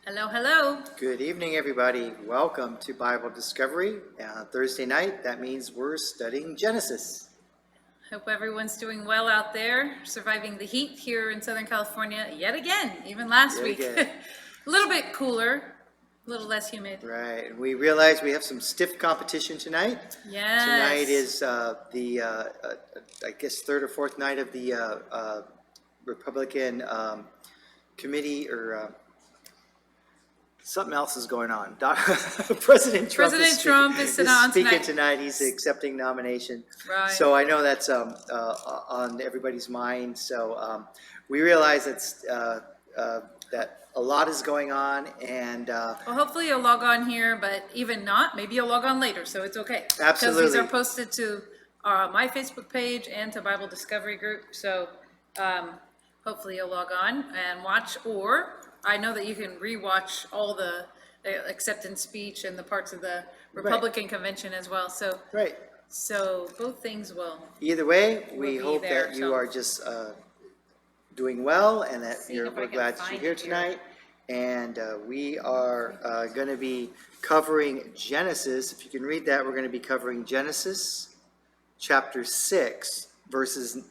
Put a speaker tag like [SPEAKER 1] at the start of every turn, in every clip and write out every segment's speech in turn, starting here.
[SPEAKER 1] Hello, hello.
[SPEAKER 2] Good evening, everybody. Welcome to Bible Discovery. Thursday night, that means we're studying Genesis.
[SPEAKER 1] Hope everyone's doing well out there, surviving the heat here in Southern California yet again, even last
[SPEAKER 2] Yet
[SPEAKER 1] week.
[SPEAKER 2] again.
[SPEAKER 1] A little bit cooler, a little less humid.
[SPEAKER 2] Right, and we realize we have some stiff competition tonight.
[SPEAKER 1] Yes.
[SPEAKER 2] Tonight is I guess, third or fourth night of the Republican committee or something else is going on. President Trump
[SPEAKER 1] is sitting on
[SPEAKER 2] speaking
[SPEAKER 1] tonight.
[SPEAKER 2] tonight. He's accepting nomination.
[SPEAKER 1] Right.
[SPEAKER 2] So I know that's on everybody's mind. So we realize that a lot is going on, and
[SPEAKER 1] Well, hopefully you'll log on here, but even not, maybe you'll log on later, so it's okay.
[SPEAKER 2] Absolutely.
[SPEAKER 1] Because these are posted to my Facebook page and to Bible Discovery Group, so hopefully you'll log on and watch, or I know that you can rewatch all the acceptance speech and the parts of the Republican convention as well, so
[SPEAKER 2] right.
[SPEAKER 1] so both things will.
[SPEAKER 2] Either way, we
[SPEAKER 1] We'll be
[SPEAKER 2] hope
[SPEAKER 1] there,
[SPEAKER 2] that you
[SPEAKER 1] so-
[SPEAKER 2] are just doing well, and that
[SPEAKER 1] Seeing if I
[SPEAKER 2] we're
[SPEAKER 1] can
[SPEAKER 2] glad that
[SPEAKER 1] find
[SPEAKER 2] you're here
[SPEAKER 1] it here.
[SPEAKER 2] tonight. And we are going to be covering Genesis. If you can read that, we're going to be covering Genesis chapter 6, verses.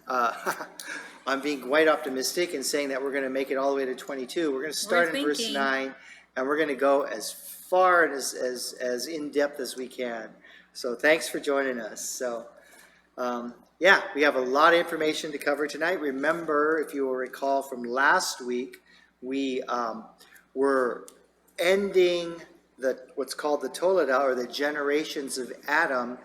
[SPEAKER 2] I'm being quite optimistic and saying that we're going to make it all the way to 22. We're going to start in verse
[SPEAKER 1] thinking.
[SPEAKER 2] 9, and we're going to go as far and as in depth as we can. So thanks for joining us. So. Yeah, we have a lot of information to cover tonight. Remember, if you will recall from last week, we were ending what's called the Toledah, or the generations of Adam,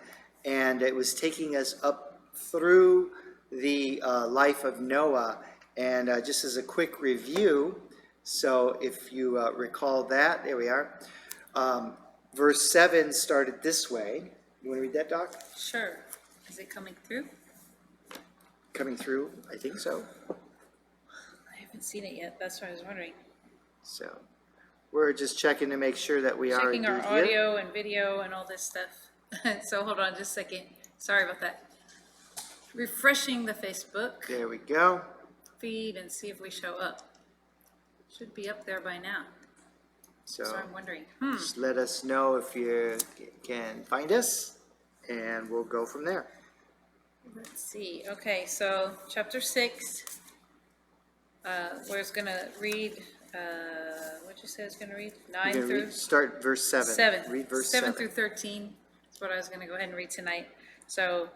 [SPEAKER 2] and it was taking us up through the life of Noah. And just as a quick review, so if you recall that, there we are. Verse 7 started this way. You want to read that, Doc?
[SPEAKER 1] Sure. Is it coming through?
[SPEAKER 2] Coming through, I think so.
[SPEAKER 1] I haven't seen it yet, that's what I was wondering.
[SPEAKER 2] So we're just checking to make sure that we are
[SPEAKER 1] Checking
[SPEAKER 2] indeed
[SPEAKER 1] our
[SPEAKER 2] here.
[SPEAKER 1] audio and video and all this stuff. So hold on just a second. Sorry about that. Refreshing the Facebook
[SPEAKER 2] There we go.
[SPEAKER 1] feed and see if we show up. Should be up there by now.
[SPEAKER 2] So
[SPEAKER 1] So I'm wondering.
[SPEAKER 2] just let us know if you can find us, and we'll go from there.
[SPEAKER 1] Let's see. Okay, so chapter 6. We're just gonna read. What'd you say I was gonna read? 9
[SPEAKER 2] You can
[SPEAKER 1] through.
[SPEAKER 2] start verse 7.
[SPEAKER 1] 7.
[SPEAKER 2] Read verse
[SPEAKER 1] 7
[SPEAKER 2] 7.
[SPEAKER 1] through 13 is what I was going to go ahead and read tonight. So,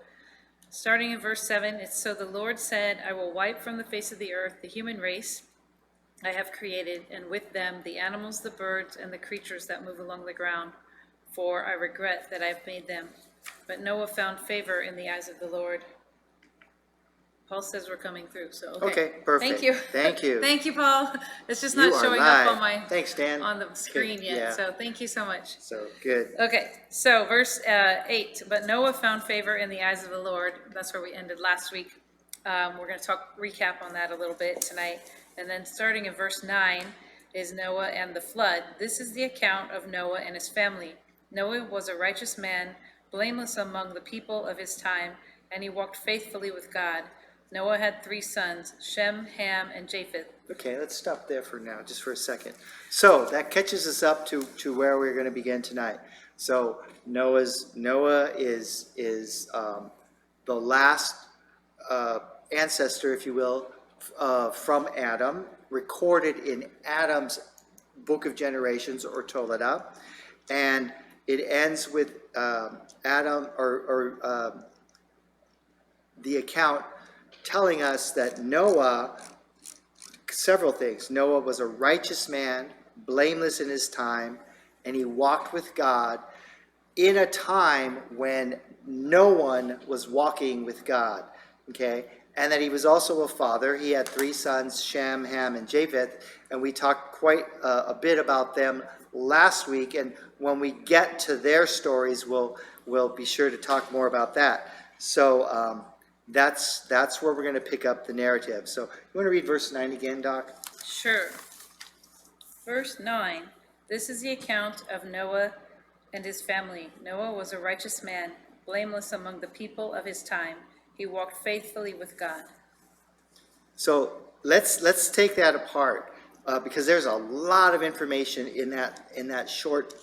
[SPEAKER 1] starting in verse 7, it's, "So the Lord said, I will wipe from the face of the earth the human race I have created, and with them the animals, the birds, and the creatures that move along the ground, for I regret that I have made them. But Noah found favor in the eyes of the Lord." Paul says we're coming through, so
[SPEAKER 2] Okay, perfect.
[SPEAKER 1] Thank you.
[SPEAKER 2] Thank you.
[SPEAKER 1] Thank you, Paul. It's just
[SPEAKER 2] You
[SPEAKER 1] not
[SPEAKER 2] are
[SPEAKER 1] showing
[SPEAKER 2] live.
[SPEAKER 1] up on my
[SPEAKER 2] Thanks, Dan.
[SPEAKER 1] on the screen yet.
[SPEAKER 2] Yeah.
[SPEAKER 1] So thank you so much.
[SPEAKER 2] So good.
[SPEAKER 1] Okay, so verse 8, "But Noah found favor in the eyes of the Lord." That's where we ended last week. We're going to recap on that a little bit tonight. And then starting in verse 9 is Noah and the flood. This is the account of Noah and his family. Noah was a righteous man, blameless among the people of his time, and he walked faithfully with God. Noah had 3 sons, Shem, Ham, and Japheth.
[SPEAKER 2] Okay, let's stop there for now, just for a second. So that catches us up to where we're going to begin tonight. So Noah is the last ancestor, if you will, from Adam, recorded in Adam's book of generations, or Toledah, and it ends with Adam or the account telling us that Noah, several things. Noah was a righteous man, blameless in his time, and he walked with God in a time when no one was walking with God, okay? And that he was also a father. He had 3 sons, Shem, Ham, and Japheth, and we talked quite a bit about them last week, and when we get to their stories, we'll be sure to talk more about that. So that's where we're going to pick up the narrative. So you want to read verse 9 again, Doc?
[SPEAKER 1] Sure. Verse 9, "This is the account of Noah and his family. Noah was a righteous man, blameless among the people of his time. He walked faithfully with God."
[SPEAKER 2] So let's take that apart. because there's a lot of information in that short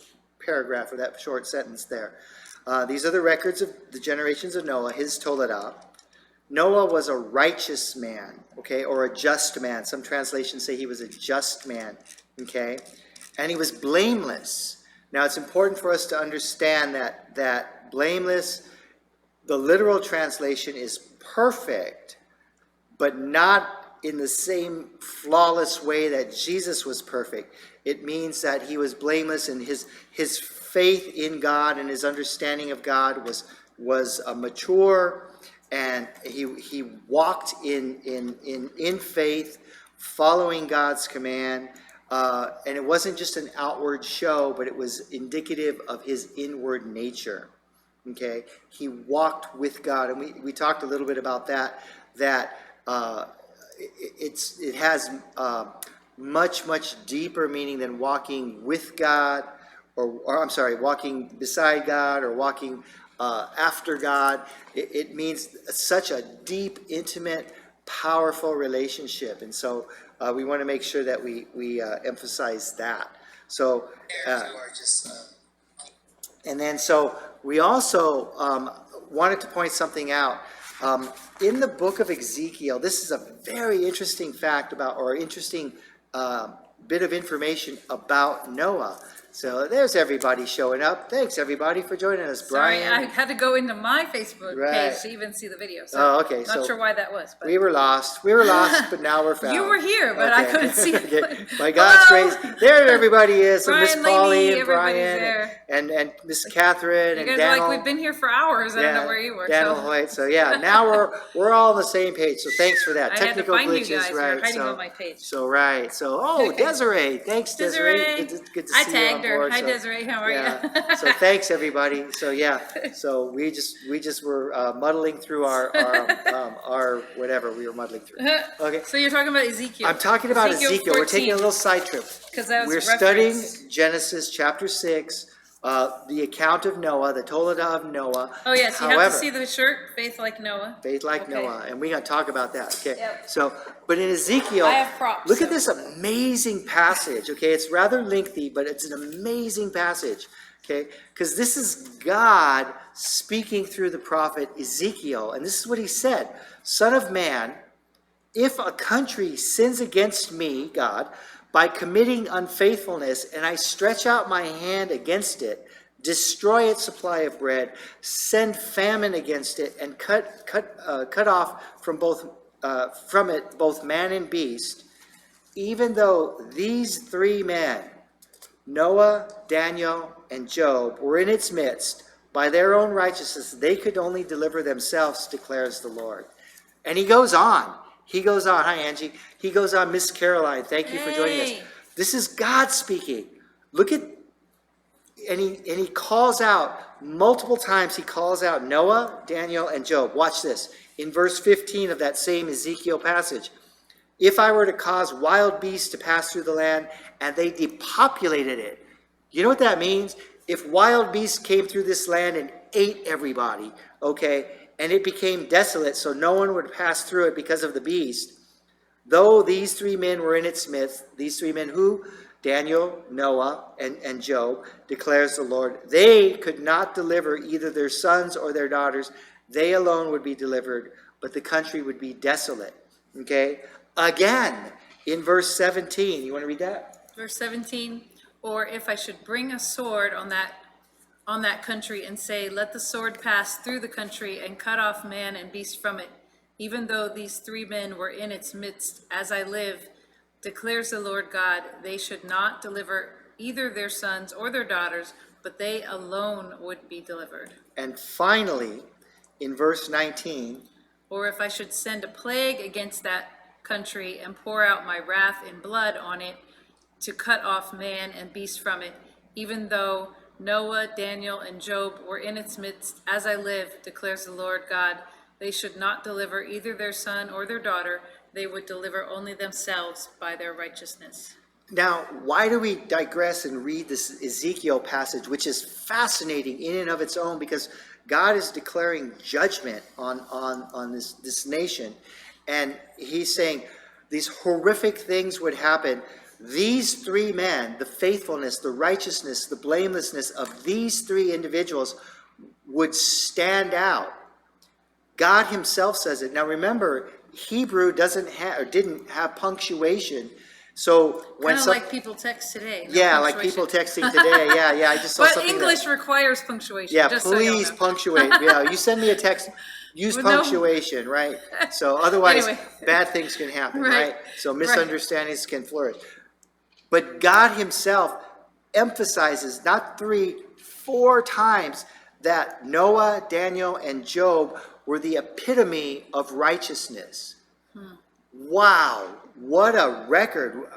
[SPEAKER 2] paragraph or that short sentence there. These are the records of the generations of Noah, his Toledah. Noah was a righteous man, okay, or a just man. Some translations say he was a just man, okay, and he was blameless. Now, it's important for us to understand that blameless, the literal translation is perfect, but not in the same flawless way that Jesus was perfect. It means that he was blameless, and his faith in God and his understanding of God was mature, and he walked in faith, following God's command. And it wasn't just an outward show, but it was indicative of his inward nature. Okay, he walked with God, and we talked a little bit about that. It has much deeper meaning than walking with God, or I'm sorry, walking beside God, or walking after God. It means such a deep, intimate, powerful relationship, and so we want to make sure that we emphasize that. So, and then so we also wanted to point something out. In the book of Ezekiel, this is a very interesting fact about, or interesting bit of information about Noah. So there's everybody showing up. Thanks everybody for joining us,
[SPEAKER 1] Sorry,
[SPEAKER 2] Brian.
[SPEAKER 1] I had to go into my Facebook
[SPEAKER 2] Right.
[SPEAKER 1] page to even see the video. So
[SPEAKER 2] Oh, okay,
[SPEAKER 1] Not
[SPEAKER 2] so
[SPEAKER 1] sure why that was, but
[SPEAKER 2] We were lost, but now we're found.
[SPEAKER 1] you were here, but I
[SPEAKER 2] Okay.
[SPEAKER 1] couldn't see
[SPEAKER 2] Okay.
[SPEAKER 1] it.
[SPEAKER 2] By God's
[SPEAKER 1] Hello.
[SPEAKER 2] grace, there everybody is. So
[SPEAKER 1] Brian,
[SPEAKER 2] Miss
[SPEAKER 1] Lainey,
[SPEAKER 2] Polly and
[SPEAKER 1] everybody's
[SPEAKER 2] Brian
[SPEAKER 1] there.
[SPEAKER 2] and Miss Catherine
[SPEAKER 1] you
[SPEAKER 2] and
[SPEAKER 1] guys are
[SPEAKER 2] Daniel.
[SPEAKER 1] like, we've been here for hours. I don't know where you were.
[SPEAKER 2] Daniel
[SPEAKER 1] So
[SPEAKER 2] Hoyt. So yeah, now we're all on the same page. So thanks for that.
[SPEAKER 1] I had to
[SPEAKER 2] Technical
[SPEAKER 1] find you
[SPEAKER 2] glitches,
[SPEAKER 1] guys. You were
[SPEAKER 2] right?
[SPEAKER 1] hiding
[SPEAKER 2] So
[SPEAKER 1] on my page.
[SPEAKER 2] So right. So
[SPEAKER 1] Okay.
[SPEAKER 2] Desiree, thanks Desiree.
[SPEAKER 1] Desiree.
[SPEAKER 2] Good to
[SPEAKER 1] I
[SPEAKER 2] see you on
[SPEAKER 1] tagged her.
[SPEAKER 2] board.
[SPEAKER 1] Hi,
[SPEAKER 2] So,
[SPEAKER 1] Desiree. How are
[SPEAKER 2] yeah.
[SPEAKER 1] you?
[SPEAKER 2] So thanks everybody. So yeah. So we just were muddling through our whatever we were muddling through. Okay.
[SPEAKER 1] So you're talking about Ezekiel.
[SPEAKER 2] I'm talking about Ezekiel. We're taking a little side trip.
[SPEAKER 1] 'Cause that was
[SPEAKER 2] We're
[SPEAKER 1] referenced.
[SPEAKER 2] studying Genesis chapter 6, the account of Noah, the Toledah of Noah.
[SPEAKER 1] Oh, yes. You have
[SPEAKER 2] However,
[SPEAKER 1] to see the shirt, Faith Like Noah.
[SPEAKER 2] faith like
[SPEAKER 1] Okay.
[SPEAKER 2] Noah, and we're going to talk about that. Okay.
[SPEAKER 1] Yep.
[SPEAKER 2] So, but in Ezekiel,
[SPEAKER 1] I have props,
[SPEAKER 2] look at
[SPEAKER 1] so-
[SPEAKER 2] this amazing passage. Okay, it's rather lengthy, but it's an amazing passage. Okay, because this is God speaking through the prophet Ezekiel, and this is what he said: "Son of man, if a country sins against me, God, by committing unfaithfulness, and I stretch out my hand against it, destroy its supply of bread, send famine against it, and cut off from it both man and beast, even though these three men, Noah, Daniel, and Job, were in its midst, by their own righteousness they could only deliver themselves, declares the Lord." And he goes on. Hi, Angie. He goes on, Miss Caroline, thank you for joining us.
[SPEAKER 1] Hey.
[SPEAKER 2] This is God speaking. Look at, and he calls out, multiple times he calls out Noah, Daniel, and Job. Watch this. In verse 15 of that same Ezekiel passage. "If I were to cause wild beasts to pass through the land, and they depopulated it." You know what that means? If wild beasts came through this land and ate everybody, okay, and it became desolate, so no one would pass through it because of the beast, though these three men were in its midst, these three men who? Daniel, Noah, and Job, declares the Lord, they could not deliver either their sons or their daughters. They alone would be delivered, but the country would be desolate. Okay? Again, in verse 17, you want to read that?
[SPEAKER 1] Verse 17, "Or if I should bring a sword on that country and say, let the sword pass through the country and cut off man and beast from it, even though these three men were in its midst, as I live, declares the Lord God, they should not deliver either their sons or their daughters, but they alone would be delivered.
[SPEAKER 2] And finally, in verse 19,
[SPEAKER 1] Or if I should send a plague against that country and pour out my wrath in blood on it to cut off man and beast from it, even though Noah, Daniel, and Job were in its midst, as I live, declares the Lord God, they should not deliver either their son or their daughter, they would deliver only themselves by their righteousness."
[SPEAKER 2] now, why do we digress and read this Ezekiel passage, which is fascinating in and of its own, because God is declaring judgment on this nation. And he's saying these horrific things would happen. these three men, the faithfulness, the righteousness, the blamelessness of these three individuals would stand out. God himself says it. Now remember, Hebrew doesn't have, or didn't have punctuation. So when
[SPEAKER 1] Kind of
[SPEAKER 2] some,
[SPEAKER 1] like people text today. No
[SPEAKER 2] yeah, like
[SPEAKER 1] punctuation.
[SPEAKER 2] people texting today. Yeah, I just saw
[SPEAKER 1] But
[SPEAKER 2] something.
[SPEAKER 1] English requires punctuation.
[SPEAKER 2] Yeah,
[SPEAKER 1] just so you
[SPEAKER 2] please
[SPEAKER 1] know.
[SPEAKER 2] punctuate. Yeah, you send me a text, use
[SPEAKER 1] Well, no.
[SPEAKER 2] punctuation, right? So otherwise,
[SPEAKER 1] Anyway.
[SPEAKER 2] bad things can happen,
[SPEAKER 1] Right.
[SPEAKER 2] right? So misunderstandings can flourish. But God himself emphasizes not 3, 4 times that Noah, Daniel, and Job were the epitome of righteousness. Wow, what a record.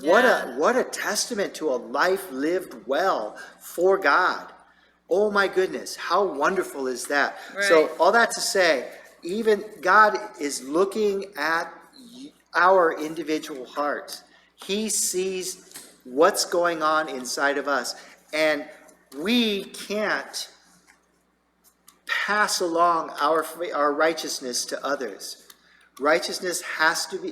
[SPEAKER 1] Yeah.
[SPEAKER 2] What a testament to a life lived well for God. Oh my goodness, how wonderful is that? So
[SPEAKER 1] Right.
[SPEAKER 2] all that to say, even God is looking at our individual hearts. He sees what's going on inside of us, and we can't pass along our righteousness to others. Righteousness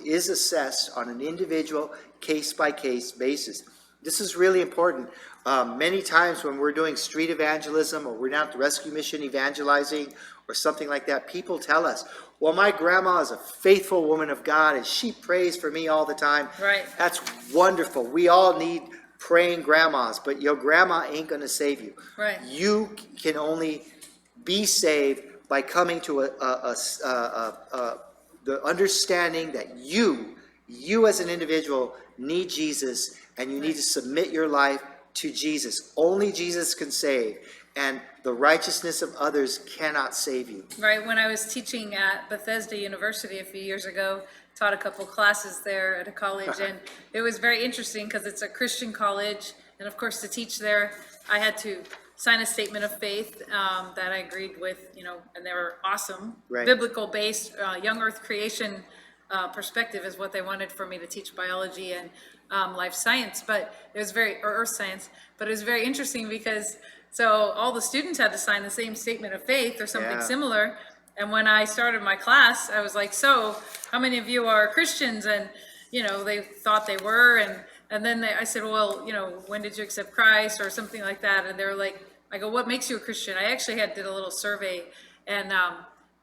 [SPEAKER 2] is assessed on an individual, case-by-case basis. This is really important. Many times when we're doing street evangelism, or we're down at the rescue mission evangelizing, or something like that, people tell us, well, my grandma is a faithful woman of God, and she prays for me all the time.
[SPEAKER 1] Right.
[SPEAKER 2] That's wonderful. We all need praying grandmas, but your grandma ain't going to save you.
[SPEAKER 1] Right.
[SPEAKER 2] You can only be saved by coming to the understanding that you as an individual need Jesus, and you need to submit your life to Jesus. Only Jesus can save, and the righteousness of others cannot save you.
[SPEAKER 1] Right, when I was teaching at Bethesda University a few years ago, taught a couple classes there at a college, and it was very interesting because it's a Christian college, and of course to teach there, I had to sign a statement of faith that I agreed with, and they were awesome.
[SPEAKER 2] Right.
[SPEAKER 1] Biblical-based, young earth creation perspective is what they wanted for me to teach biology and life science, but it was or earth science, but it was very interesting because so all the students had to sign the same statement of faith or something
[SPEAKER 2] Yeah.
[SPEAKER 1] similar. And when I started my class, I was like, so how many of you are Christians? And, they thought they were. And then I said, well, when did you accept Christ or something like that? And they were like, I go, what makes you a Christian? I actually did a little survey, and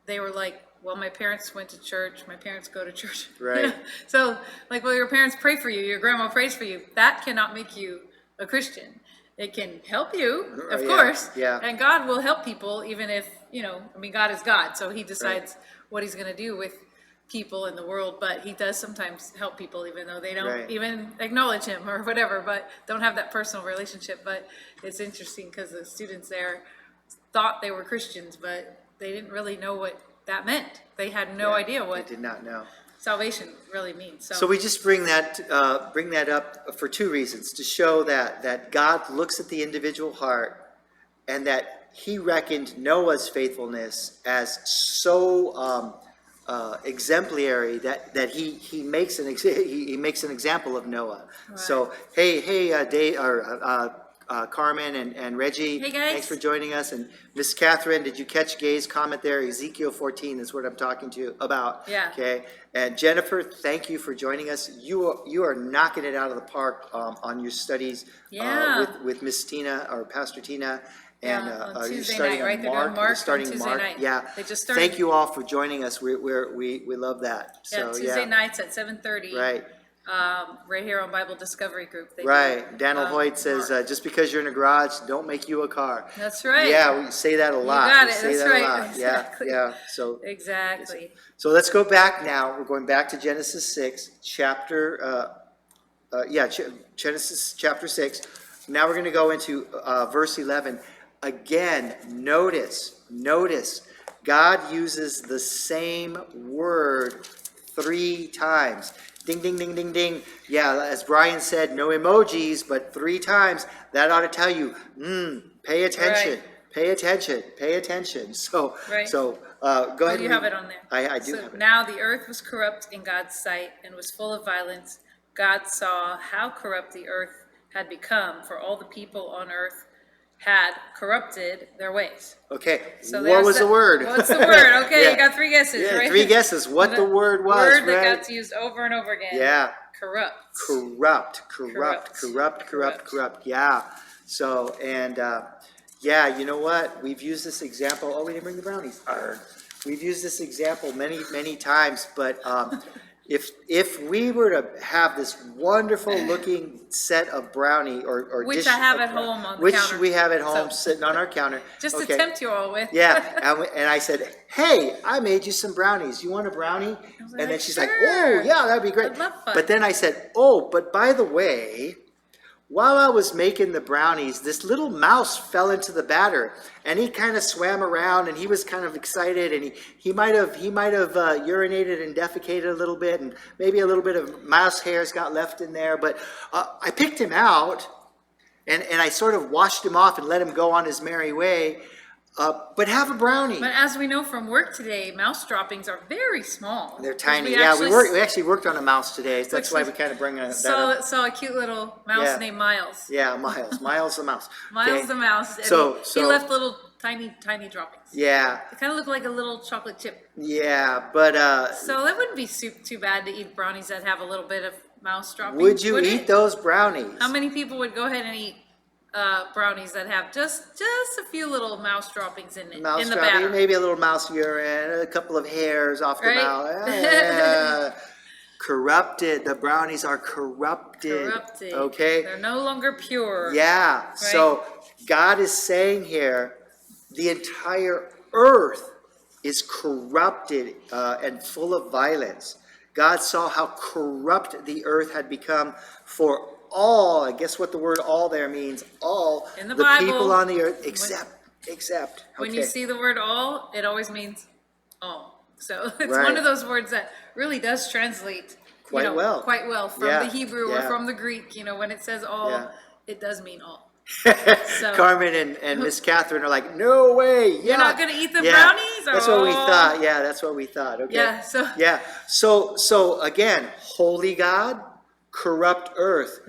[SPEAKER 1] they were like, well, my parents went to church. My parents go to church.
[SPEAKER 2] Right.
[SPEAKER 1] So like, well, your parents pray for you. Your grandma prays for you. That cannot make you a Christian. It can help you, of
[SPEAKER 2] Yeah,
[SPEAKER 1] course.
[SPEAKER 2] yeah.
[SPEAKER 1] And God will help people even if, God is God. So he decides what he's going to do with people in the world. But he does sometimes help people even though they don't
[SPEAKER 2] Right.
[SPEAKER 1] even acknowledge him or whatever, but don't have that personal relationship. But it's interesting because the students there thought they were Christians, but they didn't really know what that meant. They had no idea
[SPEAKER 2] I
[SPEAKER 1] what
[SPEAKER 2] did not know.
[SPEAKER 1] salvation really means.
[SPEAKER 2] So we just bring that up for 2 reasons: to show that God looks at the individual heart, and that he reckoned Noah's faithfulness as so exemplary that he makes an example of Noah.
[SPEAKER 1] Right.
[SPEAKER 2] So hey, Dave or Carmen and Reggie,
[SPEAKER 1] Hey, guys.
[SPEAKER 2] thanks for joining us. And Miss Catherine, did you catch Gay's comment there? Ezekiel 14 is what I'm talking to you about.
[SPEAKER 1] Yeah.
[SPEAKER 2] Okay. And Jennifer, thank you for joining us. You are knocking it out of the park on your studies
[SPEAKER 1] Yeah.
[SPEAKER 2] with Miss Tina or Pastor Tina. And
[SPEAKER 1] Yeah, on
[SPEAKER 2] are you
[SPEAKER 1] Tuesday
[SPEAKER 2] starting
[SPEAKER 1] night,
[SPEAKER 2] on
[SPEAKER 1] right? They're doing
[SPEAKER 2] Mark?
[SPEAKER 1] Mark
[SPEAKER 2] You're
[SPEAKER 1] on
[SPEAKER 2] starting
[SPEAKER 1] Tuesday
[SPEAKER 2] Mark?
[SPEAKER 1] night.
[SPEAKER 2] Yeah.
[SPEAKER 1] They just started.
[SPEAKER 2] Thank you all for joining us. We love that.
[SPEAKER 1] Yeah,
[SPEAKER 2] So
[SPEAKER 1] Tuesday nights at 7:30.
[SPEAKER 2] Right.
[SPEAKER 1] Right here on Bible Discovery Group. They do,
[SPEAKER 2] Right. Daniel Hoyt says,
[SPEAKER 1] Mark.
[SPEAKER 2] just because you're in a garage, don't make you a car.
[SPEAKER 1] That's right.
[SPEAKER 2] Yeah, we say that a lot.
[SPEAKER 1] got
[SPEAKER 2] We
[SPEAKER 1] it.
[SPEAKER 2] say
[SPEAKER 1] That's
[SPEAKER 2] that
[SPEAKER 1] right.
[SPEAKER 2] a lot.
[SPEAKER 1] Exactly.
[SPEAKER 2] Yeah. So
[SPEAKER 1] Exactly.
[SPEAKER 2] let's go back now. We're going back to Genesis 6, Genesis chapter 6. Now we're going to go into verse 11. Again, notice, God uses the same word 3 times. Ding, ding, ding, ding, ding. Yeah, as Brian said, no emojis, but 3 times. That ought to tell you, pay attention.
[SPEAKER 1] Right.
[SPEAKER 2] Pay attention. So,
[SPEAKER 1] Right.
[SPEAKER 2] go ahead.
[SPEAKER 1] Oh,
[SPEAKER 2] and
[SPEAKER 1] you
[SPEAKER 2] read.
[SPEAKER 1] have it on there.
[SPEAKER 2] I do
[SPEAKER 1] So
[SPEAKER 2] have it.
[SPEAKER 1] now the earth was corrupt in God's sight and was full of violence. God saw how corrupt the earth had become, for all the people on earth had corrupted their ways.
[SPEAKER 2] Okay,
[SPEAKER 1] So
[SPEAKER 2] what
[SPEAKER 1] there's
[SPEAKER 2] was the
[SPEAKER 1] that-
[SPEAKER 2] word?
[SPEAKER 1] What's the word? Okay,
[SPEAKER 2] Yeah.
[SPEAKER 1] you got 3 guesses,
[SPEAKER 2] Yeah,
[SPEAKER 1] right?
[SPEAKER 2] 3 guesses, what the word was,
[SPEAKER 1] Word that
[SPEAKER 2] right?
[SPEAKER 1] got used over and over again.
[SPEAKER 2] Yeah.
[SPEAKER 1] Corrupt.
[SPEAKER 2] Corrupt. Yeah. So, and, yeah, you know what? We've used this example. Oh, we didn't bring the brownies. Arr. We've used this example many, many times, but, if we were to have this wonderful looking set of brownie or
[SPEAKER 1] Which
[SPEAKER 2] dish
[SPEAKER 1] I have
[SPEAKER 2] of
[SPEAKER 1] at
[SPEAKER 2] brown-
[SPEAKER 1] home on the
[SPEAKER 2] which
[SPEAKER 1] counter.
[SPEAKER 2] we have at home
[SPEAKER 1] So-
[SPEAKER 2] sitting on our counter.
[SPEAKER 1] Just
[SPEAKER 2] Okay.
[SPEAKER 1] to tempt you all with.
[SPEAKER 2] Yeah, and I said, "Hey, I made you some brownies. You want a brownie?"
[SPEAKER 1] was
[SPEAKER 2] And then
[SPEAKER 1] like,
[SPEAKER 2] she's like,
[SPEAKER 1] "Sure.
[SPEAKER 2] "Oh, yeah, that'd be great."
[SPEAKER 1] I'd love fun.
[SPEAKER 2] But then I said, "Oh, but by the way, while I was making the brownies, this little mouse fell into the batter, and he kind of swam around, and he was kind of excited, and he might have urinated and defecated a little bit, and maybe a little bit of mouse hairs got left in there. But I picked him out, and I sort of washed him off and let him go on his merry way. But have a brownie."
[SPEAKER 1] But as we know from work today, mouse droppings are very small.
[SPEAKER 2] They're
[SPEAKER 1] 'Cause
[SPEAKER 2] tiny.
[SPEAKER 1] we
[SPEAKER 2] Yeah,
[SPEAKER 1] actually
[SPEAKER 2] we actually worked on a mouse today. So that's why we kind of bring that up.
[SPEAKER 1] saw a cute little mouse
[SPEAKER 2] Yeah.
[SPEAKER 1] named Miles.
[SPEAKER 2] Yeah, Miles the mouse.
[SPEAKER 1] Miles
[SPEAKER 2] Okay.
[SPEAKER 1] the mouse. And
[SPEAKER 2] So-
[SPEAKER 1] he
[SPEAKER 2] so-
[SPEAKER 1] left little tiny droppings.
[SPEAKER 2] Yeah,
[SPEAKER 1] They kind of look like a little chocolate chip.
[SPEAKER 2] yeah, but
[SPEAKER 1] So that wouldn't be too bad to eat brownies that have a little bit of mouse droppings.
[SPEAKER 2] would you
[SPEAKER 1] would
[SPEAKER 2] eat
[SPEAKER 1] it?
[SPEAKER 2] those brownies?
[SPEAKER 1] How many people would go ahead and eat brownies that have just a few little mouse droppings in it
[SPEAKER 2] Mouse
[SPEAKER 1] in the
[SPEAKER 2] dropping,
[SPEAKER 1] batter?
[SPEAKER 2] maybe a little mouse urine, a couple of hairs off the
[SPEAKER 1] Right?
[SPEAKER 2] mouth. Yeah. Corrupted. The brownies are corrupted.
[SPEAKER 1] Corrupted.
[SPEAKER 2] Okay.
[SPEAKER 1] They're no longer pure.
[SPEAKER 2] Yeah. So God is saying here, the entire earth is corrupted and full of violence. God saw how corrupt the earth had become for all. I guess what the word "all" there means. All
[SPEAKER 1] In the
[SPEAKER 2] the
[SPEAKER 1] Bible,
[SPEAKER 2] people on the earth, except.
[SPEAKER 1] When you
[SPEAKER 2] Okay.
[SPEAKER 1] see the word all, it always means all. So it's
[SPEAKER 2] Right.
[SPEAKER 1] one of those words that really does translate
[SPEAKER 2] Quite well.
[SPEAKER 1] quite well from
[SPEAKER 2] Yeah,
[SPEAKER 1] the Hebrew
[SPEAKER 2] yeah.
[SPEAKER 1] or from the Greek. When it says all,
[SPEAKER 2] Yeah.
[SPEAKER 1] it does mean all. So-
[SPEAKER 2] Carmen and Miss Catherine are like, "No way,
[SPEAKER 1] You're not gonna eat the
[SPEAKER 2] Yeah.
[SPEAKER 1] brownies?
[SPEAKER 2] That's what we
[SPEAKER 1] Oh.
[SPEAKER 2] thought. Yeah, that's what we thought. Okay.
[SPEAKER 1] Yeah, so-
[SPEAKER 2] Yeah. So again, holy God, corrupt earth.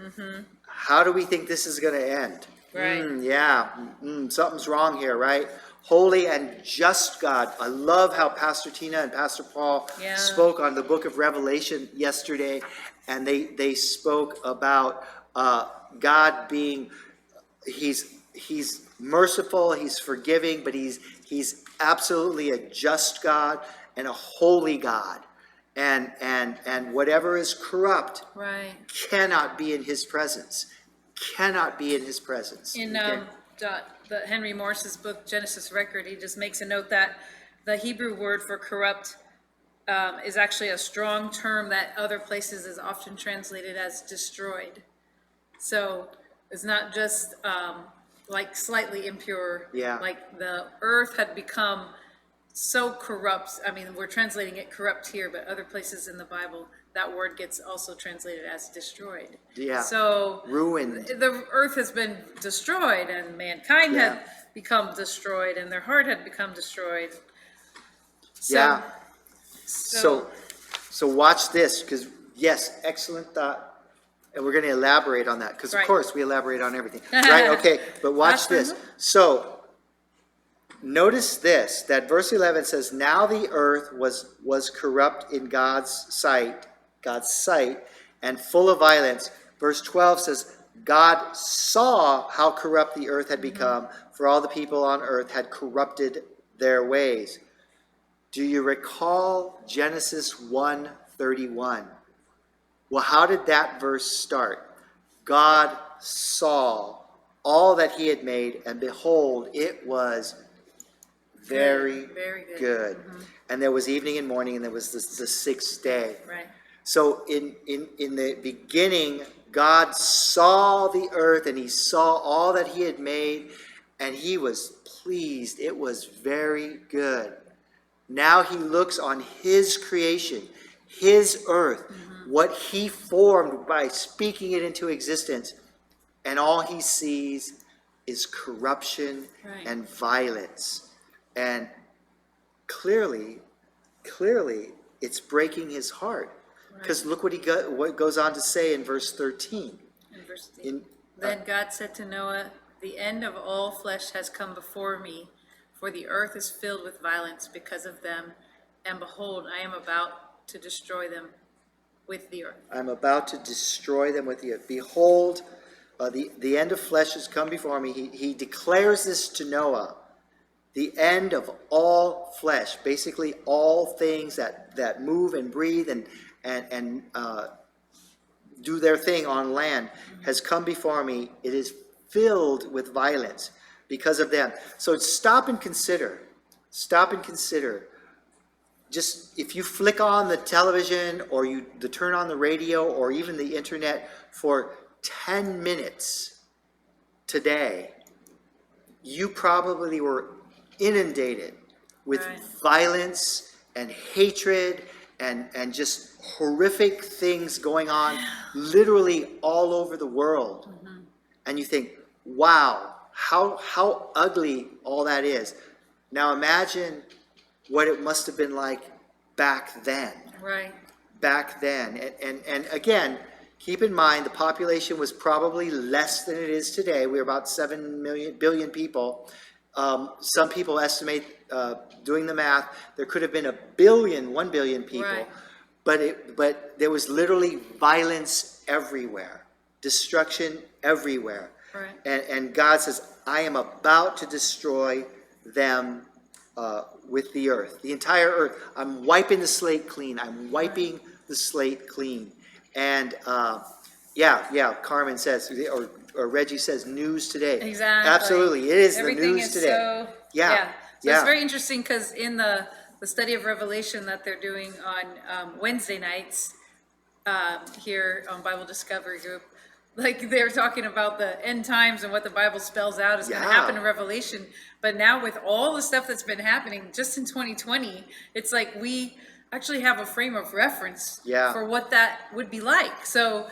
[SPEAKER 2] How do we think this is going to end?
[SPEAKER 1] Right.
[SPEAKER 2] Yeah. Something's wrong here, right? Holy and just God. I love how Pastor Tina and Pastor Paul
[SPEAKER 1] Yeah.
[SPEAKER 2] spoke on the book of Revelation yesterday, and they spoke about God being, he's merciful, he's forgiving, but he's absolutely a just God and a holy God. And whatever is corrupt
[SPEAKER 1] Right.
[SPEAKER 2] cannot be in his presence. Cannot be in his presence.
[SPEAKER 1] In
[SPEAKER 2] Okay?
[SPEAKER 1] the Henry Morris's book Genesis Record, he just makes a note that the Hebrew word for corrupt is actually a strong term that other places is often translated as destroyed. So it's not just like slightly impure.
[SPEAKER 2] Yeah.
[SPEAKER 1] Like the earth had become so corrupt. I mean, we're translating it corrupt here, but other places in the Bible, that word gets also translated as destroyed.
[SPEAKER 2] Yeah.
[SPEAKER 1] So
[SPEAKER 2] Ruined.
[SPEAKER 1] the earth has been destroyed, and mankind
[SPEAKER 2] Yeah.
[SPEAKER 1] had become destroyed, and their heart had become destroyed. So,
[SPEAKER 2] Yeah. So watch this, because yes, excellent thought. And we're going to elaborate on that, because of
[SPEAKER 1] Right.
[SPEAKER 2] course we elaborate on everything. Right? Okay. But watch
[SPEAKER 1] That's
[SPEAKER 2] this. So notice this, that verse 11 says, "Now the earth was corrupt in God's sight, and full of violence." Verse 12 says, "God saw how corrupt the earth had become, for all the people on earth had corrupted their ways." Do you recall Genesis 1:31? Well, how did that verse start? God saw all that he had made, and behold, it was very,
[SPEAKER 1] Very good.
[SPEAKER 2] good. And there was evening and morning, and there was the sixth day.
[SPEAKER 1] Right.
[SPEAKER 2] So in the beginning, God saw the earth, and he saw all that he had made, and he was pleased. It was very good. Now he looks on his creation, his earth, what he formed by speaking it into existence, and all he sees is corruption
[SPEAKER 1] Right.
[SPEAKER 2] and violence. And clearly, it's breaking his heart. Because look what goes on to say in verse 13.
[SPEAKER 1] In verse 8.
[SPEAKER 2] In,
[SPEAKER 1] Then God said to Noah, the end of all flesh has come before me, for the earth is filled with violence because of them. And behold, I am about to destroy them with the earth.
[SPEAKER 2] I'm about to destroy them with the earth. Behold, the end of flesh has come before me. He declares this to Noah. The end of all flesh, basically all things that move and breathe and do their thing on land, has come before me. It is filled with violence because of them. So stop and consider. Stop and consider. Just if you flick on the television or you turn on the radio or even the internet for 10 minutes today, you probably were inundated with
[SPEAKER 1] Right.
[SPEAKER 2] violence and hatred and just horrific things going on literally all over the world. And you think, wow, how ugly all that is. Now imagine what it must have been like back then.
[SPEAKER 1] Right.
[SPEAKER 2] Back then. And again, keep in mind the population was probably less than it is today. We're about 7 billion people. Some people estimate, doing the math, there could have been 1 billion people.
[SPEAKER 1] Right.
[SPEAKER 2] But there was literally violence everywhere, destruction everywhere.
[SPEAKER 1] Right.
[SPEAKER 2] And God says, I am about to destroy them with the earth, the entire earth. I'm wiping the slate clean. I'm wiping the slate clean. And Carmen says, or Reggie says, news today.
[SPEAKER 1] Exactly.
[SPEAKER 2] Absolutely, it is
[SPEAKER 1] Everything
[SPEAKER 2] the news
[SPEAKER 1] is
[SPEAKER 2] today.
[SPEAKER 1] So,
[SPEAKER 2] Yeah,
[SPEAKER 1] So
[SPEAKER 2] yeah.
[SPEAKER 1] it's very interesting because in the study of Revelation that they're doing on Wednesday nights here on Bible Discovery Group, like they're talking about the end times and what the Bible spells out is going to
[SPEAKER 2] Yeah.
[SPEAKER 1] happen in Revelation. But now with all the stuff that's been happening just in 2020, it's like we actually have a frame of reference
[SPEAKER 2] Yeah.
[SPEAKER 1] for what that would be like. So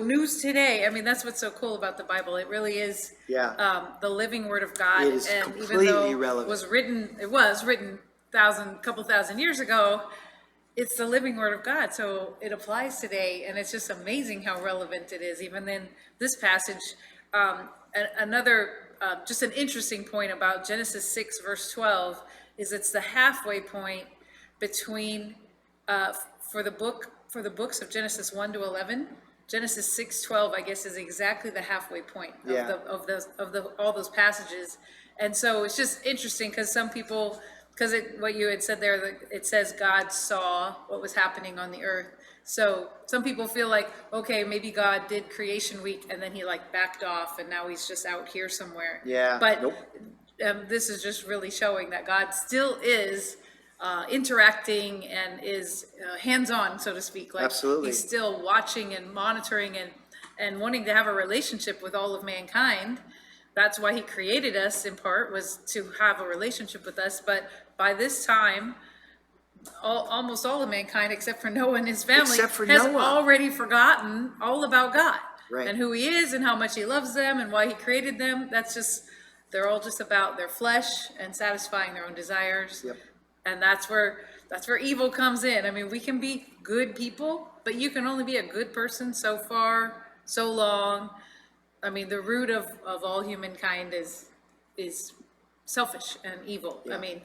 [SPEAKER 1] news today, I mean, that's what's so cool about the Bible. It really is
[SPEAKER 2] Yeah.
[SPEAKER 1] the living word of God.
[SPEAKER 2] It is
[SPEAKER 1] and even
[SPEAKER 2] completely
[SPEAKER 1] though
[SPEAKER 2] relevant.
[SPEAKER 1] it was written couple thousand years ago, it's the living word of God. So it applies today, and it's just amazing how relevant it is. Even in this passage, another just an interesting point about Genesis 6 verse 12 is it's the halfway point between for the books of Genesis 1 to 11. Genesis 6:12, I guess, is exactly the halfway point of all those passages. And so it's just interesting because some people, what you had said there, it says God saw what was happening on the earth. So some people feel like, okay, maybe God did creation week and then he like backed off and now he's just out here somewhere.
[SPEAKER 2] Yeah.
[SPEAKER 1] But
[SPEAKER 2] Nope.
[SPEAKER 1] this is just really showing that God still is interacting and is hands-on, so to speak. Like
[SPEAKER 2] Absolutely.
[SPEAKER 1] he's still watching and monitoring and wanting to have a relationship with all of mankind. That's why he created us in part, was to have a relationship with us. But by this time, almost all of mankind, except for Noah and his family,
[SPEAKER 2] Except for
[SPEAKER 1] has
[SPEAKER 2] Noah.
[SPEAKER 1] already forgotten all about God.
[SPEAKER 2] Right.
[SPEAKER 1] And who he is and how much he loves them and why he created them. They're all just about their flesh and satisfying their own desires.
[SPEAKER 2] Yep.
[SPEAKER 1] And that's where evil comes in. I mean, we can be good people, but you can only be a good person so far, so long. I mean, the root of all humankind is selfish and evil.
[SPEAKER 2] Yeah.
[SPEAKER 1] I mean,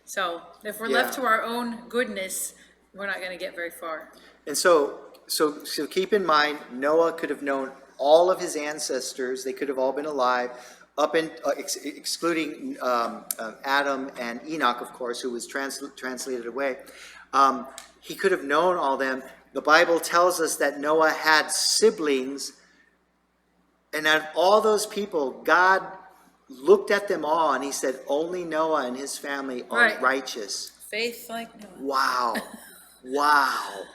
[SPEAKER 1] so if we're
[SPEAKER 2] Yeah.
[SPEAKER 1] left to our own goodness, we're not going to get very far.
[SPEAKER 2] And so keep in mind, Noah could have known all of his ancestors. They could have all been alive, excluding Adam and Enoch, of course, who was translated away. He could have known all them. The Bible tells us that Noah had siblings, and out of all those people, God looked at them all, and he said, only Noah and his family are
[SPEAKER 1] Right.
[SPEAKER 2] righteous.
[SPEAKER 1] Faith like Noah.
[SPEAKER 2] Wow. Wow.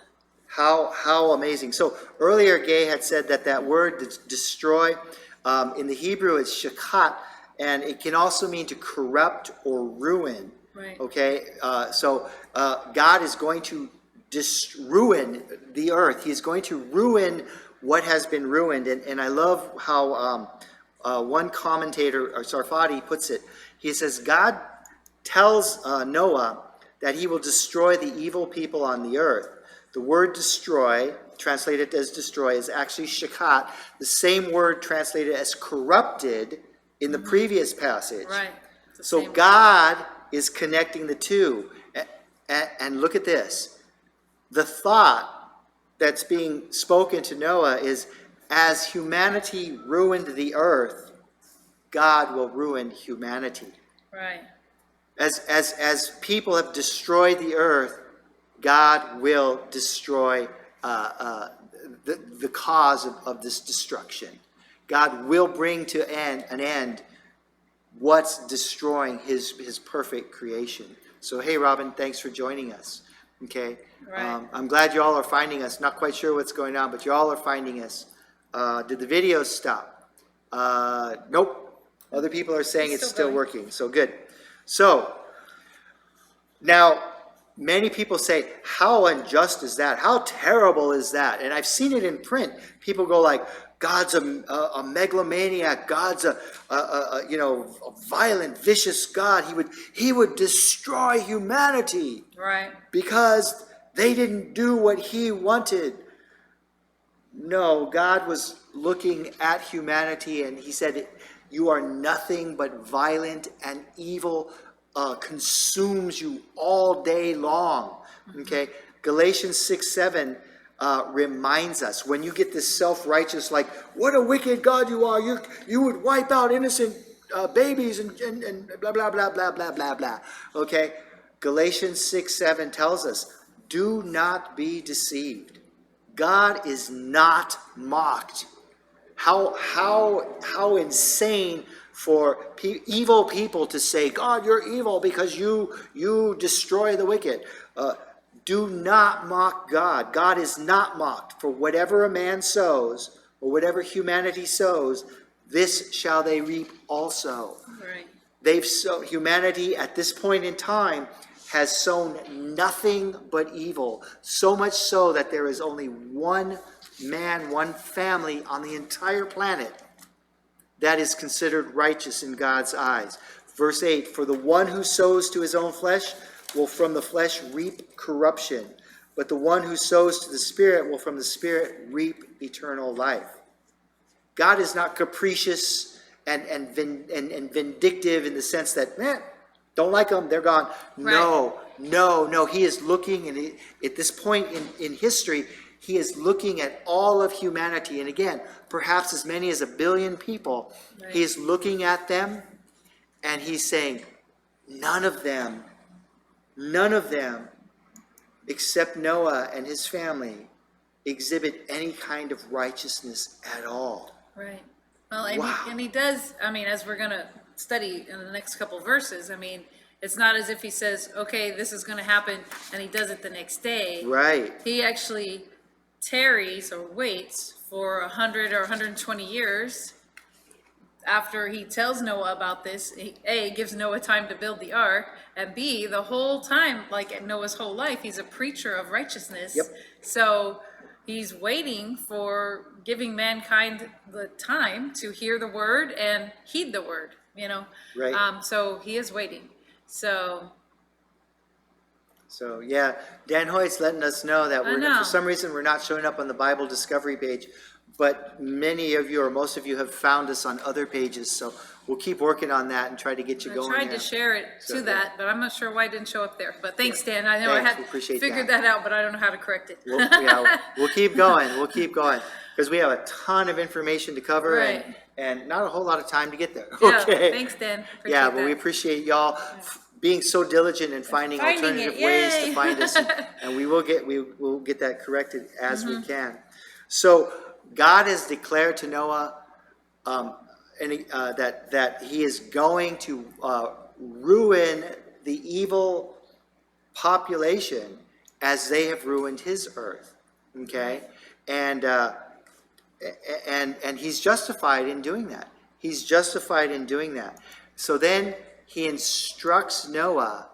[SPEAKER 2] How amazing. So earlier Gay had said that word destroy, in the Hebrew it's shakat, and it can also mean to corrupt or ruin.
[SPEAKER 1] Right.
[SPEAKER 2] Okay, so God is going to ruin the earth. He's going to ruin what has been ruined. And I love how one commentator, or Sarfati, puts it. He says, God tells Noah that he will destroy the evil people on the earth. The word destroy, translated as destroy, is actually shakat, the same word translated as corrupted in the previous passage.
[SPEAKER 1] Right. It's the
[SPEAKER 2] So
[SPEAKER 1] same.
[SPEAKER 2] God is connecting the two. And look at this. The thought that's being spoken to Noah is, as humanity ruined the earth, God will ruin humanity.
[SPEAKER 1] Right.
[SPEAKER 2] As people have destroyed the earth, God will destroy the cause of this destruction. God will bring to an end what's destroying his perfect creation. So, hey, Robin, thanks for joining us. Okay?
[SPEAKER 1] Right.
[SPEAKER 2] I'm glad you all are finding us. Not quite sure what's going on, but you all are finding us. Did the video stop? Nope. Other people are saying it's still
[SPEAKER 1] going.
[SPEAKER 2] working. So, good. So, now, many people say, how unjust is that? How terrible is that? And I've seen it in print. People go like, God's a megalomaniac. God's a violent, vicious God. He would destroy humanity
[SPEAKER 1] Right.
[SPEAKER 2] because they didn't do what he wanted. No, God was looking at humanity and he said, you are nothing but violent, and evil consumes you all day long. Okay? Galatians 6:7 reminds us, when you get this self-righteous, like, what a wicked God you are, you would wipe out innocent babies and blah, blah, blah, blah, blah, blah, blah. Okay? Galatians 6:7 tells us, do not be deceived. God is not mocked. How insane for evil people to say, God, you're evil because you destroy the wicked. Do not mock God. God is not mocked. For whatever a man sows, or whatever humanity sows, this shall they reap also.
[SPEAKER 1] Right.
[SPEAKER 2] Humanity at this point in time has sown nothing but evil. So much so that there is only one man, one family on the entire planet that is considered righteous in God's eyes. Verse 8, for the one who sows to his own flesh will from the flesh reap corruption, but the one who sows to the Spirit will from the Spirit reap eternal life. God is not capricious and vindictive in the sense that, don't like them, they're gone.
[SPEAKER 1] Right.
[SPEAKER 2] No. He is looking, and at this point in history, he is looking at all of humanity. And again, perhaps as many as 1 billion people.
[SPEAKER 1] Right.
[SPEAKER 2] He is looking at them, and he's saying, none of them, except Noah and his family, exhibit any kind of righteousness at all.
[SPEAKER 1] Right. Well, and,
[SPEAKER 2] Wow.
[SPEAKER 1] he does, I mean, as we're going to study in the next couple verses, I mean, it's not as if he says, okay, this is going to happen, and he does it the next day.
[SPEAKER 2] Right.
[SPEAKER 1] He actually tarries or waits for 100 or 120 years after he tells Noah about this. He, A, gives Noah time to build the ark, and B, the whole time, like Noah's whole life, he's a preacher of righteousness.
[SPEAKER 2] Yep.
[SPEAKER 1] So he's waiting for giving mankind the time to hear the word and heed the word, you know?
[SPEAKER 2] Right.
[SPEAKER 1] So he is waiting. So
[SPEAKER 2] yeah, Dan Hoyt's letting us know that
[SPEAKER 1] know.
[SPEAKER 2] for some reason we're not showing up on the Bible Discovery page, but many of you or most of you have found us on other pages, so we'll keep working on that and try to get you
[SPEAKER 1] I
[SPEAKER 2] going
[SPEAKER 1] tried
[SPEAKER 2] there.
[SPEAKER 1] to share it
[SPEAKER 2] So,
[SPEAKER 1] to that, but I'm not sure why it didn't show up there. But thanks, Dan. I know
[SPEAKER 2] Thanks,
[SPEAKER 1] I
[SPEAKER 2] we
[SPEAKER 1] had
[SPEAKER 2] appreciate
[SPEAKER 1] figured
[SPEAKER 2] that.
[SPEAKER 1] that out, but I don't know how to correct it.
[SPEAKER 2] We'll keep going. We'll keep going because we have a ton of information to cover
[SPEAKER 1] Right.
[SPEAKER 2] and not a whole lot of time to get there.
[SPEAKER 1] Yeah,
[SPEAKER 2] Okay.
[SPEAKER 1] thanks, Dan.
[SPEAKER 2] Yeah,
[SPEAKER 1] Appreciate
[SPEAKER 2] but we
[SPEAKER 1] that.
[SPEAKER 2] appreciate y'all being so diligent in finding
[SPEAKER 1] Finding
[SPEAKER 2] alternative
[SPEAKER 1] it,
[SPEAKER 2] ways
[SPEAKER 1] yay.
[SPEAKER 2] to find us, and we will get that corrected as
[SPEAKER 1] Mm-hmm.
[SPEAKER 2] we can. So God has declared to Noah that he is going to ruin the evil population as they have ruined his earth. Okay, and he's justified in doing that. He's justified in doing that. So then he instructs Noah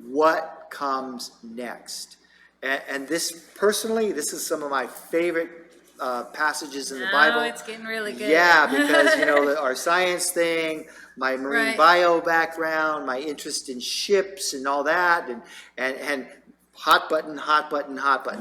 [SPEAKER 2] what comes next. And this, personally, this is some of my favorite passages in the Bible.
[SPEAKER 1] Oh, it's getting really good.
[SPEAKER 2] Yeah, because, our science thing, my marine
[SPEAKER 1] Right.
[SPEAKER 2] bio background, my interest in ships and all that, and hot button.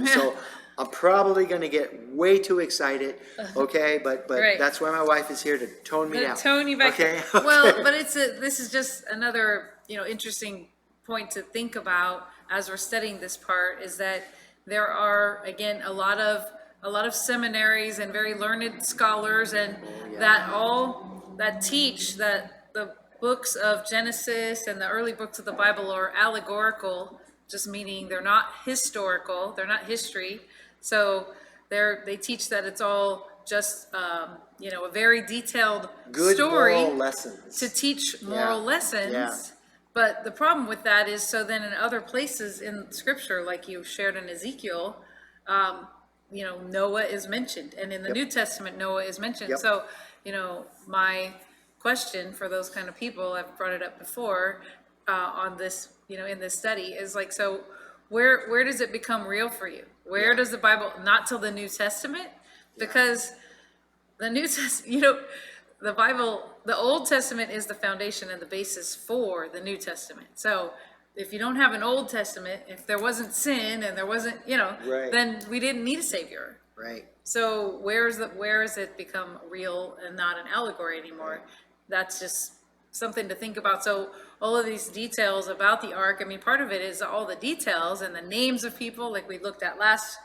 [SPEAKER 2] So I'm probably gonna get way too excited, okay? But
[SPEAKER 1] Right.
[SPEAKER 2] that's why my wife is here to tone me
[SPEAKER 1] To
[SPEAKER 2] down.
[SPEAKER 1] tone you back.
[SPEAKER 2] Okay?
[SPEAKER 1] Well, but this is just another, interesting point to think about as we're studying this part, is that there are, again, a lot of seminaries and very learned scholars and that teach that the books of Genesis and the early books of the Bible are allegorical, just meaning they're not historical, they're not history. So they teach that it's all just, a very detailed
[SPEAKER 2] Good
[SPEAKER 1] story
[SPEAKER 2] moral lessons.
[SPEAKER 1] to teach moral
[SPEAKER 2] Yeah,
[SPEAKER 1] lessons.
[SPEAKER 2] yeah.
[SPEAKER 1] But the problem with that is, so then in other places in scripture, like you shared in Ezekiel, Noah is mentioned, and in the New Testament, Noah is mentioned.
[SPEAKER 2] Yep.
[SPEAKER 1] So, my question for those kind of people, I've brought it up before, on this, in this study, is like, so where does it become real for you? Where does the Bible, not till the New Testament? Because the New Testament, the Bible, the Old Testament is the foundation and the basis for the New Testament. So if you don't have an Old Testament, if there wasn't sin and there wasn't,
[SPEAKER 2] Right.
[SPEAKER 1] then we didn't need a savior.
[SPEAKER 2] Right.
[SPEAKER 1] So where is it become real and not an allegory anymore? That's just something to think about. So all of these details about the ark, I mean, part of it is all the details and the names of people, like we looked at last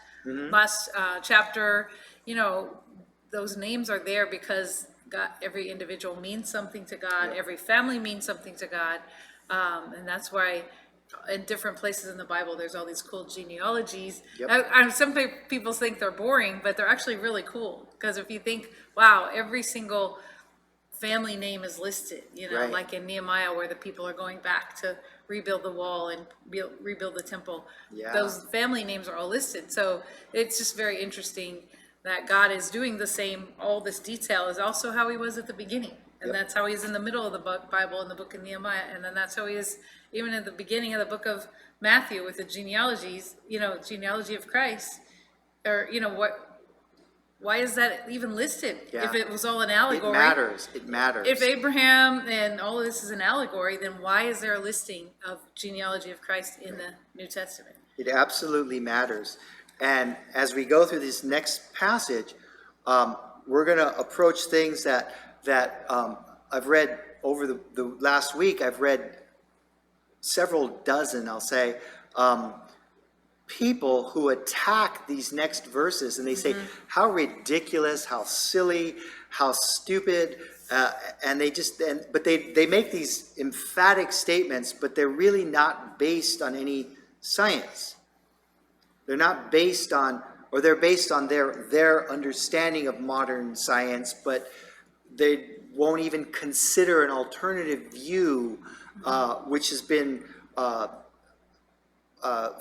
[SPEAKER 1] chapter. Those names are there because God, every individual means something to God. Every family means something to God, and that's why in different places in the Bible, there's all these cool genealogies. Some people think they're boring, but they're actually really cool, because if you think, wow, every single family name is listed,
[SPEAKER 2] Right.
[SPEAKER 1] like in Nehemiah, where the people are going back to rebuild the wall and rebuild the temple.
[SPEAKER 2] Yeah.
[SPEAKER 1] Those family names are all listed. So it's just very interesting that God is doing the same. All this detail is also how he was at the beginning. And that's how he is in the middle of the Bible in the book of Nehemiah. And then that's how he is even in the beginning of the book of Matthew with the genealogies, genealogy of Christ. Or, why is that even listed?
[SPEAKER 2] Yeah.
[SPEAKER 1] If it was all an
[SPEAKER 2] It
[SPEAKER 1] allegory.
[SPEAKER 2] matters. It matters.
[SPEAKER 1] If Abraham and all of this is an allegory, then why is there a listing of genealogy of Christ in the New Testament?
[SPEAKER 2] It absolutely matters. And as we go through this next passage, we're going to approach things that I've read over the last week. I've read several dozen, I'll say, people who attack these next verses, and they say how ridiculous, how silly, how stupid, and but they make these emphatic statements, but they're really not based on any science. They're not based on, or they're based on their understanding of modern science, but they won't even consider an alternative view, which has been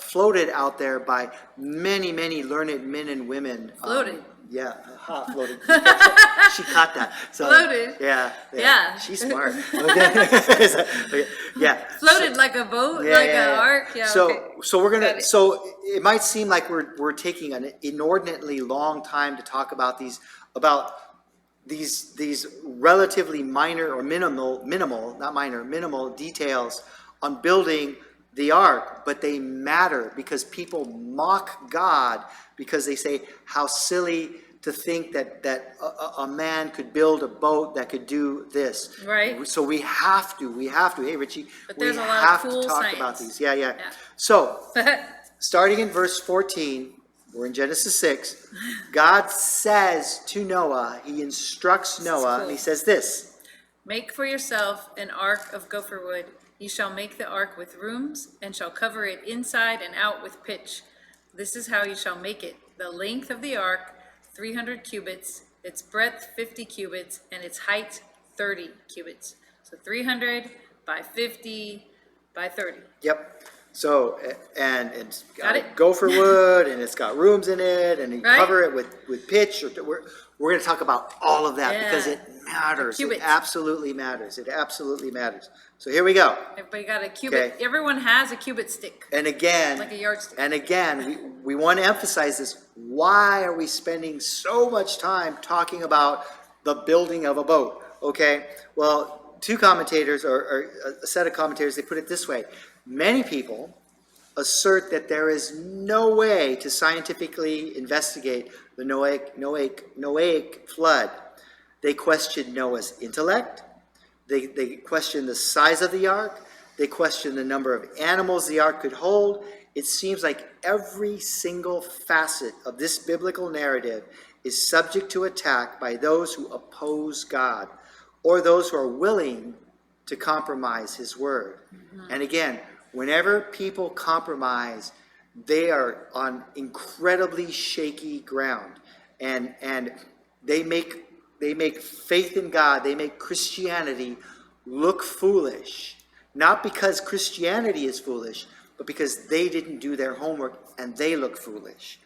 [SPEAKER 2] floated out there by many, many learned men and women.
[SPEAKER 1] Floated.
[SPEAKER 2] Floated. She caught that. So,
[SPEAKER 1] Floated.
[SPEAKER 2] Yeah. She's smart. Okay. Yeah.
[SPEAKER 1] Floated like a boat, an ark. Yeah.
[SPEAKER 2] So we're
[SPEAKER 1] Got
[SPEAKER 2] gonna.
[SPEAKER 1] it.
[SPEAKER 2] So it might seem like we're taking an inordinately long time to talk about these relatively minor or minimal details on building the ark, but they matter because people mock God because they say how silly to think that a man could build a boat that could do this.
[SPEAKER 1] Right.
[SPEAKER 2] So we have to. Hey, Richie,
[SPEAKER 1] But
[SPEAKER 2] we
[SPEAKER 1] there's a lot of
[SPEAKER 2] have
[SPEAKER 1] cool
[SPEAKER 2] to talk
[SPEAKER 1] science.
[SPEAKER 2] about these. Yeah. So starting in verse 14, we're in Genesis 6. God says to Noah, he instructs Noah,
[SPEAKER 1] cool.
[SPEAKER 2] and he says this.
[SPEAKER 1] Make for yourself an ark of gopher wood. You shall make the ark with rooms, and shall cover it inside and out with pitch. This is how you shall make it. The length of the ark, 300 cubits, its breadth 50 cubits, and its height 30 cubits. So 300 by 50 by 30.
[SPEAKER 2] Yep. So, and it's
[SPEAKER 1] Got
[SPEAKER 2] got
[SPEAKER 1] it?
[SPEAKER 2] gopher wood, and it's got rooms in it, and you
[SPEAKER 1] Right.
[SPEAKER 2] cover it with pitch. We're going to talk about all of that because
[SPEAKER 1] Yeah.
[SPEAKER 2] it matters. It
[SPEAKER 1] Cubits.
[SPEAKER 2] absolutely matters. It absolutely matters. So here we go.
[SPEAKER 1] Everybody got a cubit.
[SPEAKER 2] Okay.
[SPEAKER 1] Everyone has a cubit stick,
[SPEAKER 2] And again,
[SPEAKER 1] like a yardstick.
[SPEAKER 2] we want to emphasize this. Why are we spending so much time talking about the building of a boat? Okay. Well, two commentators or a set of commentators, they put it this way. Many people assert that there is no way to scientifically investigate the Noahic flood. They question Noah's intellect. They question the size of the ark. They question the number of animals the ark could hold. It seems like every single facet of this biblical narrative is subject to attack by those who oppose God or those who are willing to compromise his word. And again, whenever people compromise, they are on incredibly shaky ground. And they make faith in God, they make Christianity look foolish. Not because Christianity is foolish, but because they didn't do their homework and they look foolish.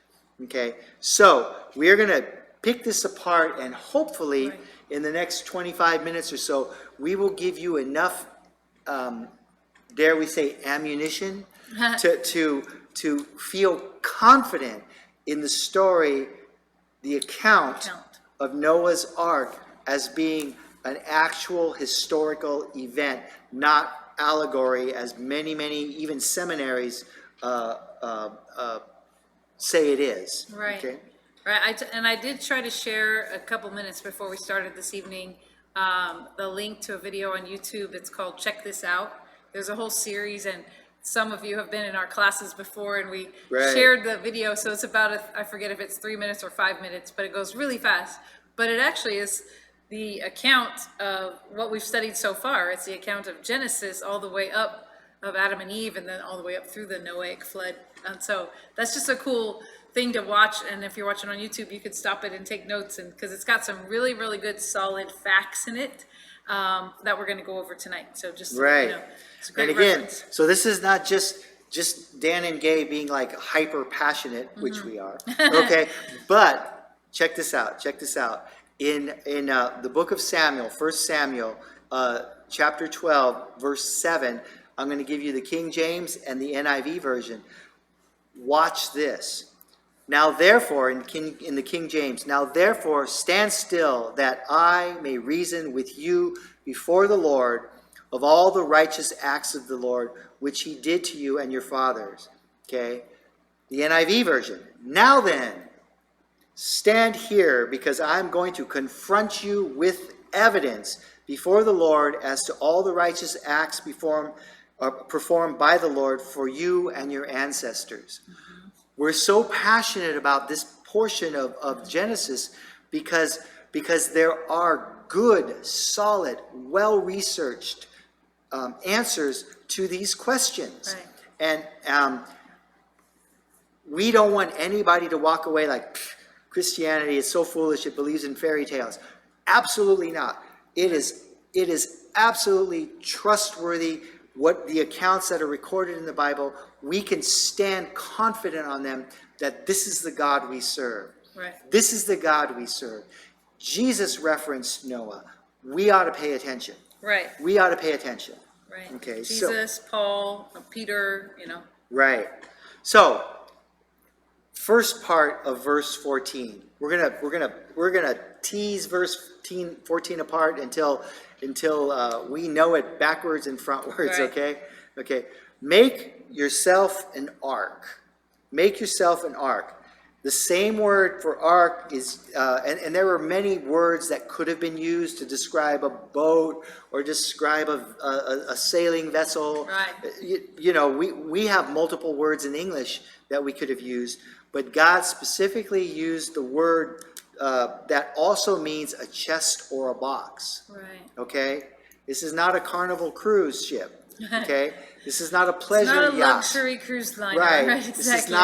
[SPEAKER 2] Okay, so we're going to pick this apart, and hopefully in the next 25 minutes or so, we will give you enough, dare we say, ammunition to feel confident in the story, the account of Noah's Ark as being an actual historical event, not allegory, as many, even seminaries say it is.
[SPEAKER 1] Right.
[SPEAKER 2] Okay?
[SPEAKER 1] Right. And I did try to share a couple minutes before we started this evening the link to a video on YouTube. It's called Check This Out. There's a whole series, and some of you have been in our classes before, and we shared the video. So it's about, I forget if it's 3 minutes or 5 minutes, but it goes really fast. But it actually is the account of what we've studied so far. It's the account of Genesis all the way up of Adam and Eve, and then all the way up through the Noahic flood. And so that's just a cool thing to watch. And if you're watching on YouTube, you could stop it and take notes, and because it's got some really, really good, solid facts in it that we're going to go over tonight. So just, it's a great
[SPEAKER 2] And again,
[SPEAKER 1] reference.
[SPEAKER 2] so this is not just Dan and Gay being like hyper passionate, which we are, okay? But check this out. In the book of Samuel, 1 Samuel, chapter 12, verse 7, I'm going to give you the King James and the NIV version. Watch this. Now therefore, in the King James, now therefore stand still, that I may reason with you before the Lord of all the righteous acts of the Lord, which he did to you and your fathers. Okay? The NIV version. Now then, stand here, because I'm going to confront you with evidence before the Lord as to all the righteous acts performed by the Lord for you and your ancestors. We're so passionate about this portion of Genesis because there are good, solid, well-researched answers to these questions.
[SPEAKER 1] Right.
[SPEAKER 2] And we don't want anybody to walk away like, Christianity is so foolish, it believes in fairy tales. Absolutely not. It is absolutely trustworthy. What the accounts that are recorded in the Bible, we can stand confident on them that this is the God we serve.
[SPEAKER 1] Right.
[SPEAKER 2] This is the God we serve. Jesus referenced Noah. We ought to pay attention.
[SPEAKER 1] Right.
[SPEAKER 2] We ought to pay attention.
[SPEAKER 1] Right.
[SPEAKER 2] Okay,
[SPEAKER 1] Jesus, Paul, Peter,
[SPEAKER 2] Right. So, first part of verse 14. We're gonna tease verse 14 apart until we know it backwards and frontwards.
[SPEAKER 1] Right.
[SPEAKER 2] Okay. Make yourself an ark. Make yourself an ark. The same word for ark is, and there were many words that could have been used to describe a boat or describe a sailing vessel.
[SPEAKER 1] Right.
[SPEAKER 2] We have multiple words in English that we could have used, but God specifically used the word that also means a chest or a box.
[SPEAKER 1] Right.
[SPEAKER 2] Okay? This is not a Carnival cruise ship. Okay? This is not a pleasure
[SPEAKER 1] It's not a
[SPEAKER 2] yacht.
[SPEAKER 1] luxury cruise liner.
[SPEAKER 2] Right.
[SPEAKER 1] Right. Exactly.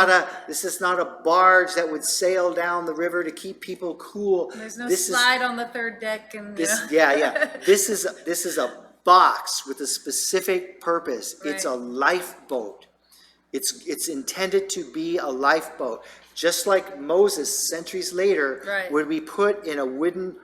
[SPEAKER 2] This is not a barge that would sail down the river to keep people cool.
[SPEAKER 1] There's no
[SPEAKER 2] This is-
[SPEAKER 1] slide on the third deck, and
[SPEAKER 2] Yeah. This is a box with a specific purpose. It's
[SPEAKER 1] Right.
[SPEAKER 2] a lifeboat. It's intended to be a lifeboat. Just like Moses, centuries later,
[SPEAKER 1] Right.
[SPEAKER 2] would be put in a wooden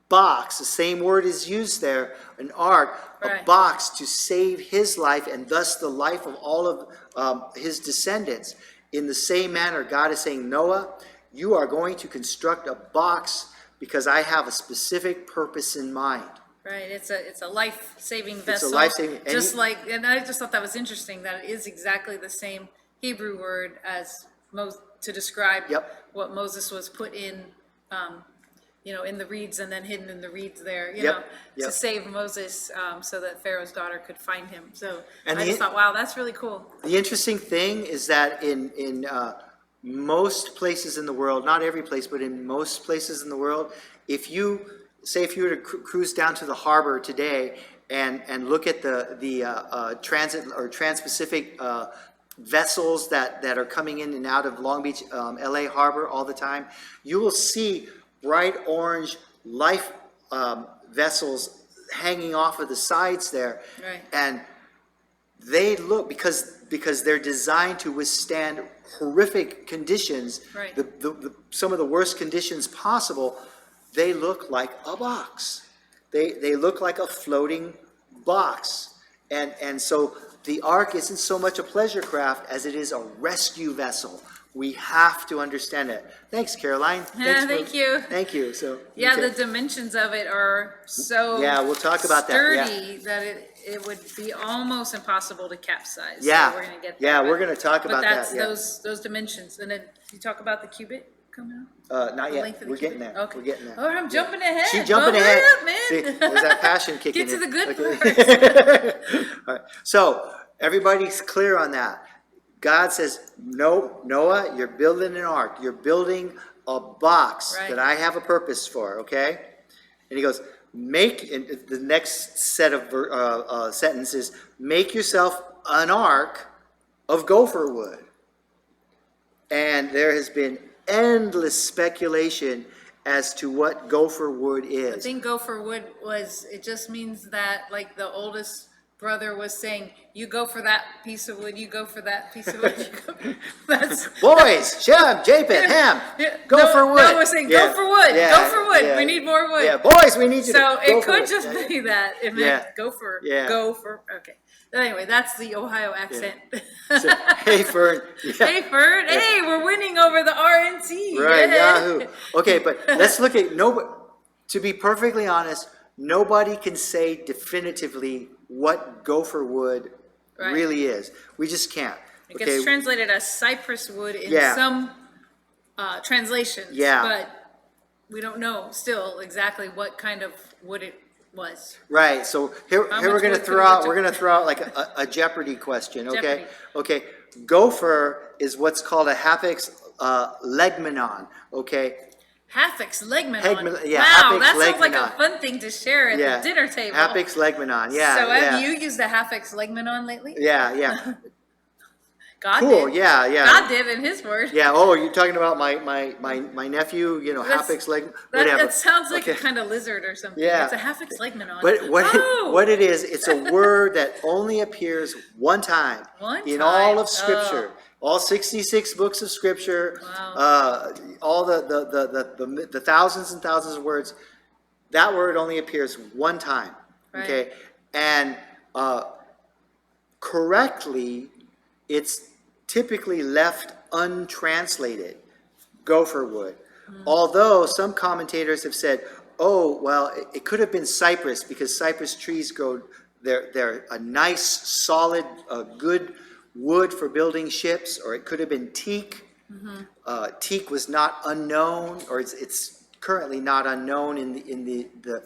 [SPEAKER 2] box. The same word is used there, an ark, a
[SPEAKER 1] Right.
[SPEAKER 2] box to save his life and thus the life of all of his descendants. In the same manner, God is saying, Noah, you are going to construct a box because I have a specific purpose in mind.
[SPEAKER 1] Right, it's a life-saving vessel.
[SPEAKER 2] life-saving- and
[SPEAKER 1] Just
[SPEAKER 2] you-
[SPEAKER 1] like, and I just thought that was interesting, that it is exactly the same Hebrew word as to describe
[SPEAKER 2] Yep.
[SPEAKER 1] what Moses was put in, in the reeds and then hidden in the reeds there,
[SPEAKER 2] Yep,
[SPEAKER 1] to
[SPEAKER 2] yep.
[SPEAKER 1] save Moses, so that Pharaoh's daughter could find him. So
[SPEAKER 2] And
[SPEAKER 1] I
[SPEAKER 2] the-
[SPEAKER 1] just thought, wow, that's really cool.
[SPEAKER 2] The interesting thing is that in most places in the world, not every place, but in most places in the world, if you were to cruise down to the harbor today and look at the transit or trans-Pacific vessels that are coming in and out of Long Beach, LA Harbor all the time, you will see bright orange life vessels hanging off of the sides there.
[SPEAKER 1] Right.
[SPEAKER 2] And they look, because they're designed to withstand horrific conditions,
[SPEAKER 1] Right.
[SPEAKER 2] some of the worst conditions possible, they look like a box. They look like a floating box. And so the ark isn't so much a pleasure craft as it is a rescue vessel. We have to understand it. Thanks, Caroline. Thanks
[SPEAKER 1] Thank you.
[SPEAKER 2] Thank you. So
[SPEAKER 1] Yeah,
[SPEAKER 2] okay.
[SPEAKER 1] the dimensions of it are so
[SPEAKER 2] Yeah, we'll talk about that, yeah.
[SPEAKER 1] sturdy that it would be almost impossible to capsize. So
[SPEAKER 2] Yeah.
[SPEAKER 1] we're gonna get
[SPEAKER 2] Yeah,
[SPEAKER 1] there,
[SPEAKER 2] we're
[SPEAKER 1] but-
[SPEAKER 2] gonna talk about
[SPEAKER 1] But that's
[SPEAKER 2] that, yeah.
[SPEAKER 1] those dimensions. And then you talk about the cubit coming out?
[SPEAKER 2] Not
[SPEAKER 1] The
[SPEAKER 2] yet.
[SPEAKER 1] length of the
[SPEAKER 2] We're getting
[SPEAKER 1] cubit?
[SPEAKER 2] there.
[SPEAKER 1] Okay.
[SPEAKER 2] We're getting there.
[SPEAKER 1] Oh, I'm jumping ahead.
[SPEAKER 2] She's jumping
[SPEAKER 1] Bump
[SPEAKER 2] ahead.
[SPEAKER 1] it up, man.
[SPEAKER 2] See, there's that passion kicking
[SPEAKER 1] Get to
[SPEAKER 2] in.
[SPEAKER 1] the good
[SPEAKER 2] Okay.
[SPEAKER 1] parts.
[SPEAKER 2] All right. So everybody's clear on that. God says, no, Noah, you're building an ark. You're building a box
[SPEAKER 1] Right.
[SPEAKER 2] that I have a purpose for, okay? And he goes, and the next set of sentences, make yourself an ark of gopher wood. And there has been endless speculation as to what gopher wood
[SPEAKER 1] I
[SPEAKER 2] is.
[SPEAKER 1] think gopher wood it just means that, like, the oldest brother was saying, you go for that piece of wood, you go for that piece of wood. That's.
[SPEAKER 2] Boys, Shem, Japheth, Ham,
[SPEAKER 1] Yeah,
[SPEAKER 2] gopher
[SPEAKER 1] no,
[SPEAKER 2] wood.
[SPEAKER 1] No, we're saying
[SPEAKER 2] Yeah,
[SPEAKER 1] go for wood,
[SPEAKER 2] yeah,
[SPEAKER 1] go for wood,
[SPEAKER 2] yeah.
[SPEAKER 1] we need more wood.
[SPEAKER 2] Yeah, boys, we need you
[SPEAKER 1] So
[SPEAKER 2] to go
[SPEAKER 1] it
[SPEAKER 2] for
[SPEAKER 1] could
[SPEAKER 2] wood.
[SPEAKER 1] just
[SPEAKER 2] Yeah,
[SPEAKER 1] be that, it meant
[SPEAKER 2] Yeah.
[SPEAKER 1] gopher,
[SPEAKER 2] Yeah.
[SPEAKER 1] gopher, okay. Anyway, that's the Ohio accent.
[SPEAKER 2] So, hey, Fern. Yeah.
[SPEAKER 1] Hey, Ferd, hey, we're winning over the RNC.
[SPEAKER 2] Right,
[SPEAKER 1] yeah.
[SPEAKER 2] Yahoo. Okay, but let's look at, to be perfectly honest, nobody can say definitively what gopher wood
[SPEAKER 1] Right.
[SPEAKER 2] really is. We just can't.
[SPEAKER 1] It gets translated as cypress wood in
[SPEAKER 2] Yeah.
[SPEAKER 1] some translations.
[SPEAKER 2] Yeah.
[SPEAKER 1] But we don't know still exactly what kind of wood it was.
[SPEAKER 2] Right, so here
[SPEAKER 1] How
[SPEAKER 2] we're
[SPEAKER 1] much
[SPEAKER 2] gonna
[SPEAKER 1] wood
[SPEAKER 2] throw
[SPEAKER 1] could
[SPEAKER 2] out,
[SPEAKER 1] we
[SPEAKER 2] we're gonna throw out like a Jeopardy question, okay?
[SPEAKER 1] Jeopardy.
[SPEAKER 2] Okay, gopher is what's called a hapax legmenon, okay?
[SPEAKER 1] Hapax legmenon.
[SPEAKER 2] Yeah,
[SPEAKER 1] Wow,
[SPEAKER 2] hapax
[SPEAKER 1] that sounds like a
[SPEAKER 2] legmenon.
[SPEAKER 1] fun thing to share at
[SPEAKER 2] Yeah.
[SPEAKER 1] the dinner table.
[SPEAKER 2] Hapax legmenon, yeah,
[SPEAKER 1] So have
[SPEAKER 2] yeah.
[SPEAKER 1] you used the hapax legmenon lately?
[SPEAKER 2] Yeah, yeah,
[SPEAKER 1] God
[SPEAKER 2] cool,
[SPEAKER 1] did.
[SPEAKER 2] yeah, yeah.
[SPEAKER 1] God did in his word.
[SPEAKER 2] Yeah, oh, you're talking about my nephew,
[SPEAKER 1] That's-
[SPEAKER 2] hapax leg,
[SPEAKER 1] That,
[SPEAKER 2] whatever.
[SPEAKER 1] that sounds like a
[SPEAKER 2] Okay.
[SPEAKER 1] kind of lizard or something.
[SPEAKER 2] Yeah.
[SPEAKER 1] It's a hapax legmenon.
[SPEAKER 2] But
[SPEAKER 1] Oh!
[SPEAKER 2] what it is, it's a word that only appears one time
[SPEAKER 1] One
[SPEAKER 2] in
[SPEAKER 1] time.
[SPEAKER 2] all of Scripture. All 66 books of Scripture,
[SPEAKER 1] Wow.
[SPEAKER 2] all the thousands and thousands of words, that word only appears one time, okay? And correctly, it's typically left untranslated, gopher wood. Although some commentators have said, oh, well, it could have been cypress because cypress trees grow, they're a nice, solid, good wood for building ships, or it could have been teak. Teak was not unknown, or it's currently not unknown in the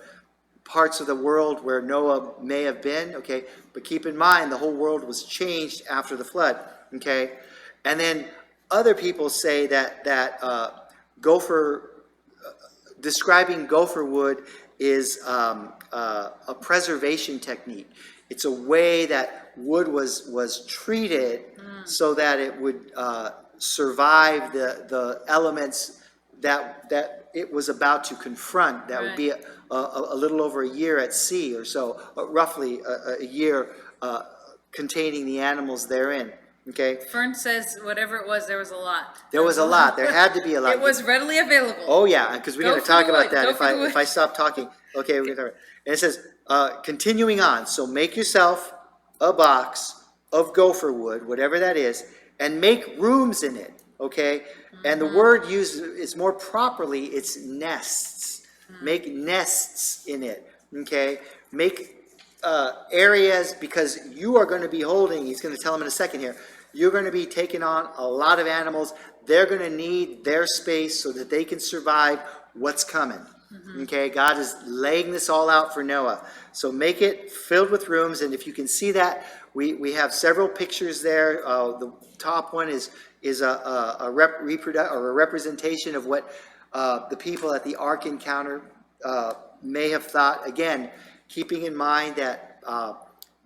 [SPEAKER 2] parts of the world where Noah may have been, okay? But keep in mind, the whole world was changed after the flood, okay? And then other people say that describing gopher wood is a preservation technique. It's a way that wood was treated so that it would survive the elements that it was about to confront. That would be a little over a year at sea or so, roughly a year containing the animals therein. Okay,
[SPEAKER 1] Fern says whatever it was, there was a lot.
[SPEAKER 2] there was a lot. There had to be a lot.
[SPEAKER 1] It was readily available.
[SPEAKER 2] Oh yeah, because we're
[SPEAKER 1] Go
[SPEAKER 2] going to
[SPEAKER 1] for
[SPEAKER 2] talk
[SPEAKER 1] the
[SPEAKER 2] about
[SPEAKER 1] wood.
[SPEAKER 2] that
[SPEAKER 1] Go
[SPEAKER 2] if
[SPEAKER 1] for the wood.
[SPEAKER 2] if I stop talking. Okay, we're gonna. And it says, continuing on. So make yourself a box of gopher wood, whatever that is, and make rooms in it. Okay, and the word used is more properly. It's nests. Make nests in it. okay? Make areas, because you are going to be holding, he's going to tell him in a second here, you're going to be taking on a lot of animals. They're going to need their space so that they can survive what's coming. Okay, God is laying this all out for Noah. So make it filled with rooms, and if you can see that, we have several pictures there. The top one is a representation of what the people at the Ark encounter may have thought. Again, keeping in mind that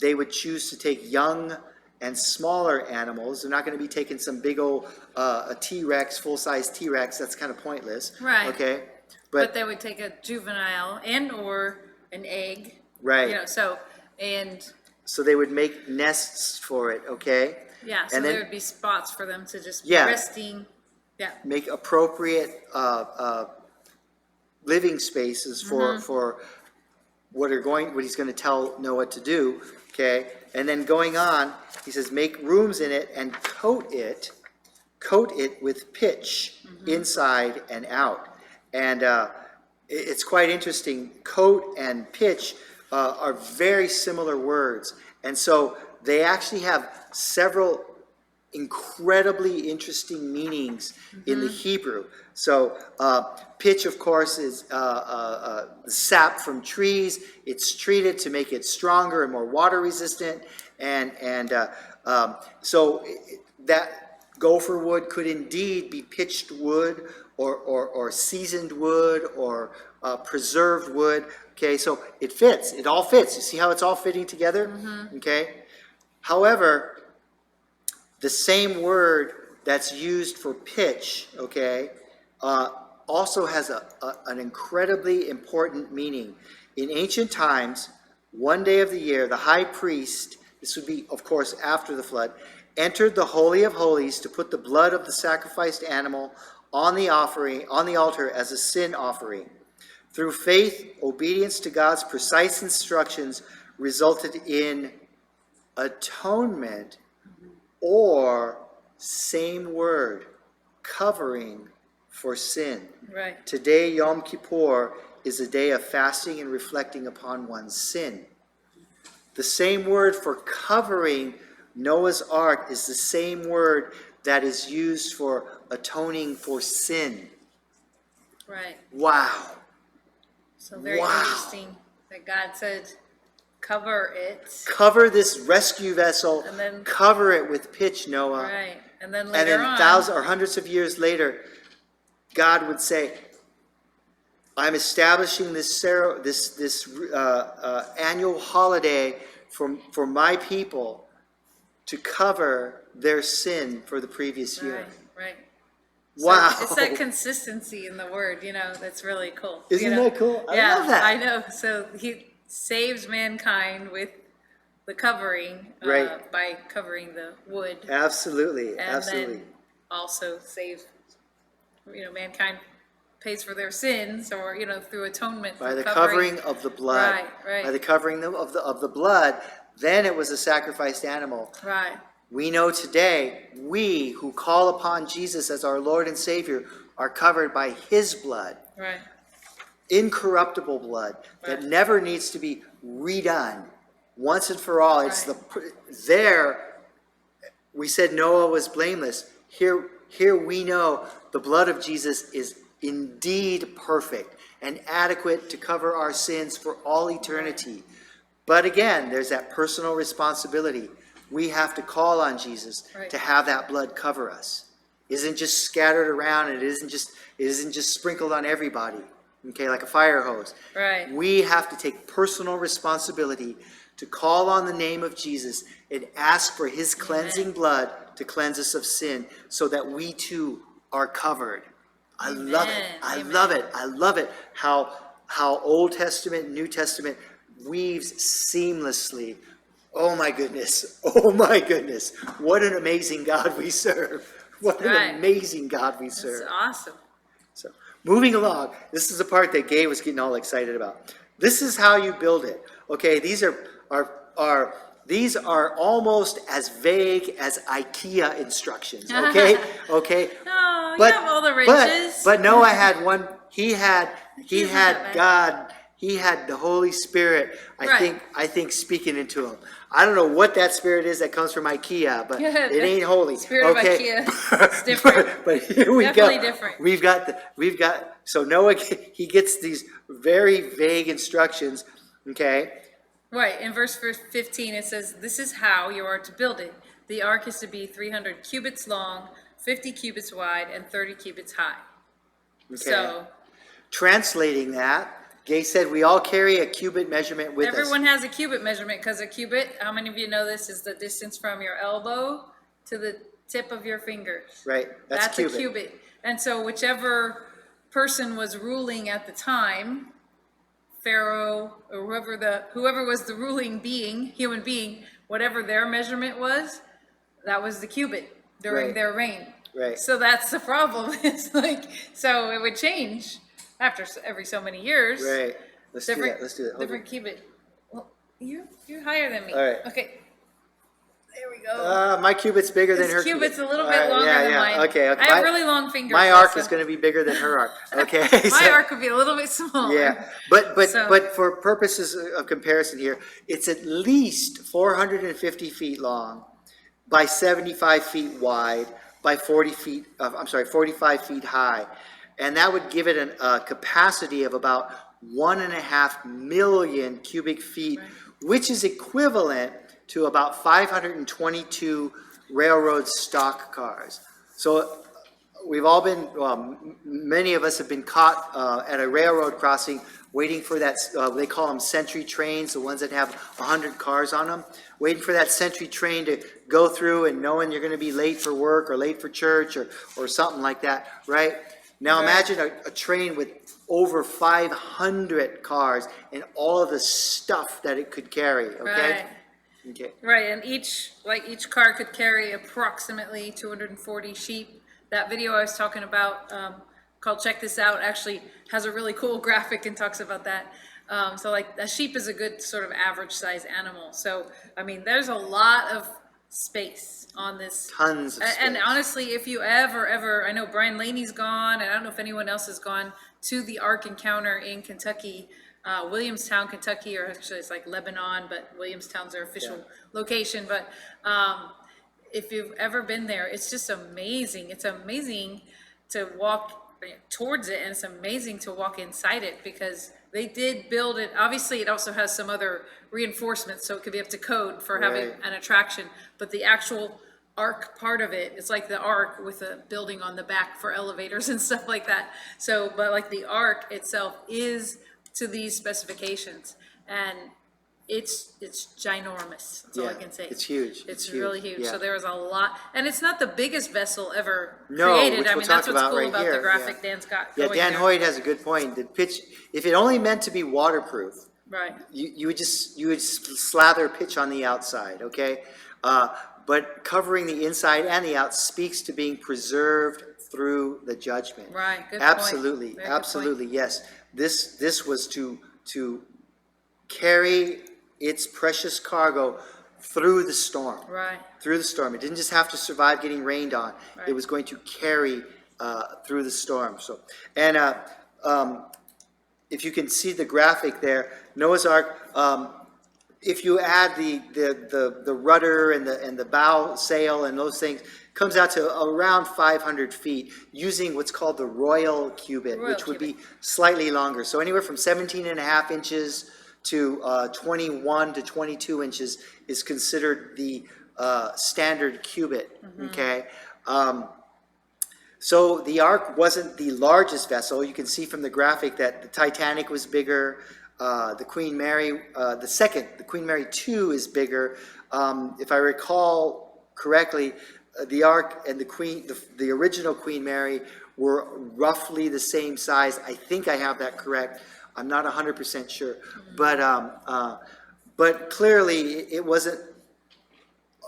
[SPEAKER 2] they would choose to take young and smaller animals. They're not going to be taking some big old a T-Rex, full-size T-Rex. That's kind of pointless.
[SPEAKER 1] Right.
[SPEAKER 2] Okay.
[SPEAKER 1] But they would take a juvenile and or an egg.
[SPEAKER 2] Right.
[SPEAKER 1] You know,
[SPEAKER 2] So they would make nests for it, okay?
[SPEAKER 1] yeah, so
[SPEAKER 2] And then-
[SPEAKER 1] there would be spots for them to just be
[SPEAKER 2] Yeah.
[SPEAKER 1] resting. Yeah.
[SPEAKER 2] Make appropriate living spaces for what he's going to tell Noah to do, okay? And then going on, he says, make rooms in it and coat it with pitch inside and out. And it's quite interesting. Coat and pitch are very similar words. And so they actually have several incredibly interesting meanings in the Hebrew. So pitch, of course, is sap from trees. It's treated to make it stronger and more water resistant. So that gopher wood could indeed be pitched wood or seasoned wood or preserved wood. Okay, so it fits. It all fits. You see how it's all fitting together? Okay. However, the same word that's used for pitch, okay, also has an incredibly important meaning. In ancient times, one day of the year, the high priest, this would be, of course, after the flood, entered the Holy of Holies to put the blood of the sacrificed animal on the altar as a sin offering. Through faith, obedience to God's precise instructions resulted in atonement, or same word, covering for sin.
[SPEAKER 1] Right.
[SPEAKER 2] Today, Yom Kippur is a day of fasting and reflecting upon one's sin. The same word for covering Noah's Ark is the same word that is used for atoning for sin.
[SPEAKER 1] Right.
[SPEAKER 2] Wow.
[SPEAKER 1] So very interesting that God said, cover it.
[SPEAKER 2] Cover this rescue vessel,
[SPEAKER 1] And then-
[SPEAKER 2] cover it with pitch, Noah.
[SPEAKER 1] Right. And then
[SPEAKER 2] And
[SPEAKER 1] later
[SPEAKER 2] then
[SPEAKER 1] on.
[SPEAKER 2] thousands or hundreds of years later, God would say, I'm establishing this annual holiday for my people to cover their sin for the previous year.
[SPEAKER 1] Right, right. So
[SPEAKER 2] Wow.
[SPEAKER 1] it's that consistency in the word, that's really cool.
[SPEAKER 2] Isn't
[SPEAKER 1] you know?
[SPEAKER 2] that cool? I
[SPEAKER 1] Yeah,
[SPEAKER 2] love that.
[SPEAKER 1] I know. So he saves mankind with the covering,
[SPEAKER 2] Right.
[SPEAKER 1] by covering the wood.
[SPEAKER 2] Absolutely,
[SPEAKER 1] And
[SPEAKER 2] absolutely.
[SPEAKER 1] then also save, mankind pays for their sins, or, through atonement.
[SPEAKER 2] By
[SPEAKER 1] through
[SPEAKER 2] the covering of the blood.
[SPEAKER 1] Right, right.
[SPEAKER 2] By the covering of the blood, then it was a sacrificed animal.
[SPEAKER 1] Right,
[SPEAKER 2] We know today, we who call upon Jesus as our Lord and Savior are covered by His blood,
[SPEAKER 1] right,
[SPEAKER 2] incorruptible blood that
[SPEAKER 1] Right.
[SPEAKER 2] never needs to be redone once and for all. It's
[SPEAKER 1] Right.
[SPEAKER 2] we said Noah was blameless. Here we know the blood of Jesus is indeed perfect and adequate to cover our sins for all eternity. But again, there's that personal responsibility. We have to call on Jesus
[SPEAKER 1] Right.
[SPEAKER 2] to have that blood cover us. It isn't just scattered around, and it isn't just sprinkled on everybody, okay, like a fire hose.
[SPEAKER 1] right.
[SPEAKER 2] We have to take personal responsibility to call on the name of Jesus and ask for His cleansing blood to cleanse us of sin, so that we too are covered. I love it. I
[SPEAKER 1] Amen.
[SPEAKER 2] love it. I love it. How Old Testament and New Testament weaves seamlessly. Oh my goodness. Oh my goodness. What an amazing God we serve. What an
[SPEAKER 1] Right.
[SPEAKER 2] amazing God we
[SPEAKER 1] That's
[SPEAKER 2] serve.
[SPEAKER 1] awesome.
[SPEAKER 2] So, moving along, this is the part that Gay was getting all excited about. This is how you build it. Okay, these are almost as vague as IKEA instructions. Okay, okay.
[SPEAKER 1] No, you have all the riches.
[SPEAKER 2] But Noah had one. He had
[SPEAKER 1] He's not that bad.
[SPEAKER 2] God he had the Holy Spirit,
[SPEAKER 1] Right.
[SPEAKER 2] I think speaking into him. I don't know what that spirit is that comes from IKEA, but it ain't holy.
[SPEAKER 1] Spirit of IKEA. It's different.
[SPEAKER 2] But here we
[SPEAKER 1] Definitely
[SPEAKER 2] go.
[SPEAKER 1] different.
[SPEAKER 2] We've got, so Noah, he gets these very vague instructions, okay?
[SPEAKER 1] Right, in verse 15, it says, "This is how you are to build it. The ark is to be 300 cubits long, 50 cubits wide, and 30 cubits high."
[SPEAKER 2] Okay.
[SPEAKER 1] So,
[SPEAKER 2] Translating that, Gay said we all carry a cubit measurement with us.
[SPEAKER 1] everyone has a cubit measurement, because a cubit, how many of you know this, is the distance from your elbow to the tip of your fingers.
[SPEAKER 2] Right, that's
[SPEAKER 1] a cubit. And so whichever person was ruling at the time, Pharaoh, or whoever was the ruling being, human being, whatever their measurement was, that was the cubit during
[SPEAKER 2] Right.
[SPEAKER 1] their reign.
[SPEAKER 2] Right.
[SPEAKER 1] So that's the problem. It's like, so it would change after every so many years.
[SPEAKER 2] Right, let's do
[SPEAKER 1] Different,
[SPEAKER 2] that, let's do it. Hold
[SPEAKER 1] different cubit. Well, you're higher than me.
[SPEAKER 2] All right.
[SPEAKER 1] Okay. There we go.
[SPEAKER 2] My cubit's bigger than
[SPEAKER 1] This
[SPEAKER 2] her
[SPEAKER 1] cubit's a little
[SPEAKER 2] All
[SPEAKER 1] bit
[SPEAKER 2] right,
[SPEAKER 1] longer
[SPEAKER 2] yeah,
[SPEAKER 1] than
[SPEAKER 2] yeah,
[SPEAKER 1] mine.
[SPEAKER 2] Okay, okay.
[SPEAKER 1] I have really long fingers.
[SPEAKER 2] My ark
[SPEAKER 1] also.
[SPEAKER 2] is gonna be bigger than her ark, okay?
[SPEAKER 1] My
[SPEAKER 2] So-
[SPEAKER 1] ark would be a little bit smaller.
[SPEAKER 2] Yeah, but
[SPEAKER 1] So-
[SPEAKER 2] for purposes of comparison here, it's at least 450 feet long by 75 feet wide by 45 feet high. And that would give it a capacity of about 1.5 million cubic feet, which is equivalent to about 522 railroad stock cars. So we've all been, many of us have been caught at a railroad crossing waiting for that, they call them Century trains, the ones that have 100 cars on them, waiting for that Century train to go through and knowing you're going to be late for work or late for church or something like that, right? Now
[SPEAKER 1] Right.
[SPEAKER 2] imagine a train with over 500 cars and all of the stuff that it could carry, okay?
[SPEAKER 1] Right.
[SPEAKER 2] Okay.
[SPEAKER 1] Right, and each car could carry approximately 240 sheep. That video I was talking about, called Check This Out, actually has a really cool graphic and talks about that. So like a sheep is a good sort of average size animal. So, I mean, there's a lot of space on this.
[SPEAKER 2] Tons of
[SPEAKER 1] And
[SPEAKER 2] space.
[SPEAKER 1] honestly, if you ever, I know Brian Laney's gone, and I don't know if anyone else has gone to the Ark Encounter in Kentucky, Williamstown, Kentucky, or actually it's like Lebanon, but Williamstown's their official location. But if you've ever been there, it's just amazing. It's amazing to walk towards it, and it's amazing to walk inside it, because they did build it. Obviously, it also has some other reinforcements, so it could be up to code for having
[SPEAKER 2] Right.
[SPEAKER 1] an attraction. But the actual ark part of it, it's like the ark with a building on the back for elevators and stuff like that. So, but like the ark itself is to these specifications, and it's ginormous. That's all I
[SPEAKER 2] Yeah,
[SPEAKER 1] can say.
[SPEAKER 2] it's huge.
[SPEAKER 1] It's
[SPEAKER 2] It's
[SPEAKER 1] really
[SPEAKER 2] huge,
[SPEAKER 1] huge.
[SPEAKER 2] yeah.
[SPEAKER 1] So there was a lot, and it's not the biggest vessel ever
[SPEAKER 2] No,
[SPEAKER 1] created.
[SPEAKER 2] which
[SPEAKER 1] I
[SPEAKER 2] we'll
[SPEAKER 1] mean, that's
[SPEAKER 2] talk
[SPEAKER 1] what's
[SPEAKER 2] about
[SPEAKER 1] cool
[SPEAKER 2] right
[SPEAKER 1] about
[SPEAKER 2] here,
[SPEAKER 1] the graphic
[SPEAKER 2] yeah.
[SPEAKER 1] Dan's got
[SPEAKER 2] Yeah,
[SPEAKER 1] going
[SPEAKER 2] Dan
[SPEAKER 1] there.
[SPEAKER 2] Hoyt has a good point. The pitch, if it only meant to be waterproof,
[SPEAKER 1] Right.
[SPEAKER 2] you would slather pitch on the outside, okay? But covering the inside and the out speaks to being preserved through the judgment.
[SPEAKER 1] Right, good point.
[SPEAKER 2] Absolutely,
[SPEAKER 1] Very good
[SPEAKER 2] absolutely, yes. This was to carry its precious cargo through the storm.
[SPEAKER 1] Right.
[SPEAKER 2] Through the storm. It didn't just have to survive getting rained on. It
[SPEAKER 1] Right.
[SPEAKER 2] was going to carry through the storm. So, and if you can see the graphic there, Noah's Ark. If you add the rudder and the bow sail and those things, comes out to around 500 feet using what's called the royal cubit,
[SPEAKER 1] Royal
[SPEAKER 2] which would
[SPEAKER 1] cubit.
[SPEAKER 2] be slightly longer. So anywhere from 17.5 inches to 21 to 22 inches is considered the standard cubit, okay? So the Ark wasn't the largest vessel. You can see from the graphic that the Titanic was bigger. The Queen Mary, the Queen Mary II is bigger. If I recall correctly, the Ark and the original Queen Mary were roughly the same size. I think I have that correct. I'm not 100% sure, but clearly it wasn't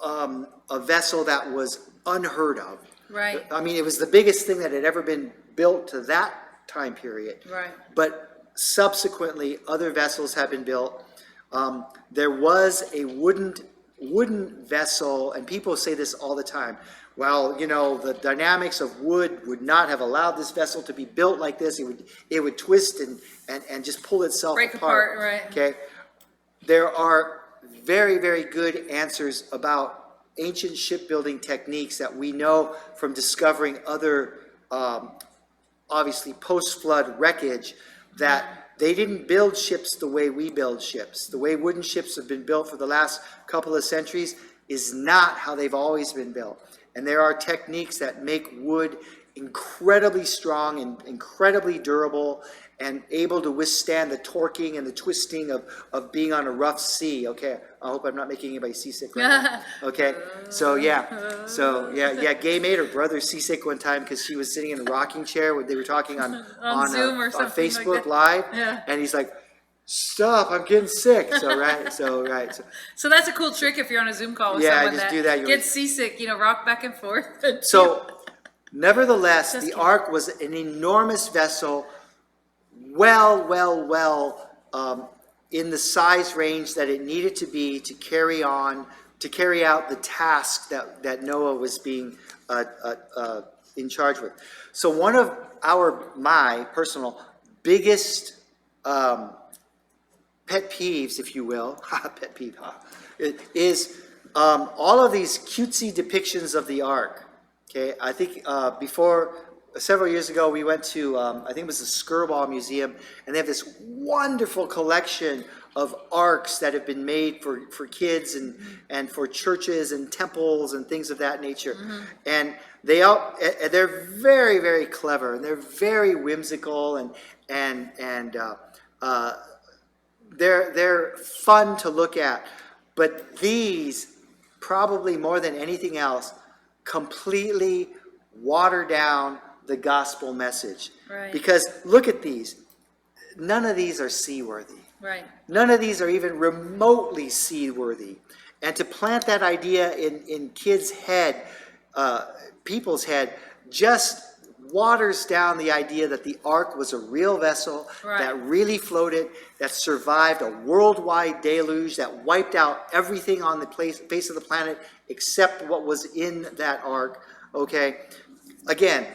[SPEAKER 2] a vessel that was unheard of.
[SPEAKER 1] Right.
[SPEAKER 2] I mean, it was the biggest thing that had ever been built to that time period.
[SPEAKER 1] Right.
[SPEAKER 2] But subsequently, other vessels have been built. There was a wooden wooden vessel, and people say this all the time, well, you know, the dynamics of wood would not have allowed this vessel to be built like this. It would twist and just pull itself
[SPEAKER 1] Break apart, right.
[SPEAKER 2] Okay. There are very, very good answers about ancient shipbuilding techniques that we know from discovering other, obviously post-flood wreckage, that they didn't build ships the way we build ships. The way wooden ships have been built for the last couple of centuries is not how they've always been built. And there are techniques that make wood incredibly strong and incredibly durable and able to withstand the torquing and the twisting of being on a rough sea. Okay, I hope I'm not making anybody seasick right now. Okay, so yeah, Gay made her brother seasick one time because she was sitting in a rocking chair when they were talking on
[SPEAKER 1] Zoom or
[SPEAKER 2] on
[SPEAKER 1] something like
[SPEAKER 2] Facebook
[SPEAKER 1] that.
[SPEAKER 2] Live,
[SPEAKER 1] Yeah.
[SPEAKER 2] and he's like, "Stop! I'm getting sick." So
[SPEAKER 1] So that's a cool trick if you're on a Zoom call with
[SPEAKER 2] Yeah,
[SPEAKER 1] someone
[SPEAKER 2] just
[SPEAKER 1] that
[SPEAKER 2] do that. You-
[SPEAKER 1] gets seasick, rock back and forth.
[SPEAKER 2] So, nevertheless,
[SPEAKER 1] Just
[SPEAKER 2] the
[SPEAKER 1] kidding.
[SPEAKER 2] ark was an enormous vessel, well, in the size range that it needed to be to carry out the task that Noah was being in charge with. So one of my personal biggest pet peeves, if you will, pet peeve, is all of these cutesy depictions of the ark. Okay, I think several years ago, we went to, I think it was the Skirball Museum, and they have this wonderful collection of arks that have been made for kids and for churches and temples and things of that nature. And they're very, very clever, and they're very whimsical, and they're fun to look at. But these, probably more than anything else, completely water down the gospel message.
[SPEAKER 1] Right.
[SPEAKER 2] Because look at these. None of these are seaworthy.
[SPEAKER 1] Right.
[SPEAKER 2] None of these are even remotely seaworthy. And to plant that idea in kids' head, people's head, just waters down the idea that the ark was a real vessel
[SPEAKER 1] Right.
[SPEAKER 2] that really floated, that survived a worldwide deluge, that wiped out everything on the face of the planet except what was in that ark. Okay? Again,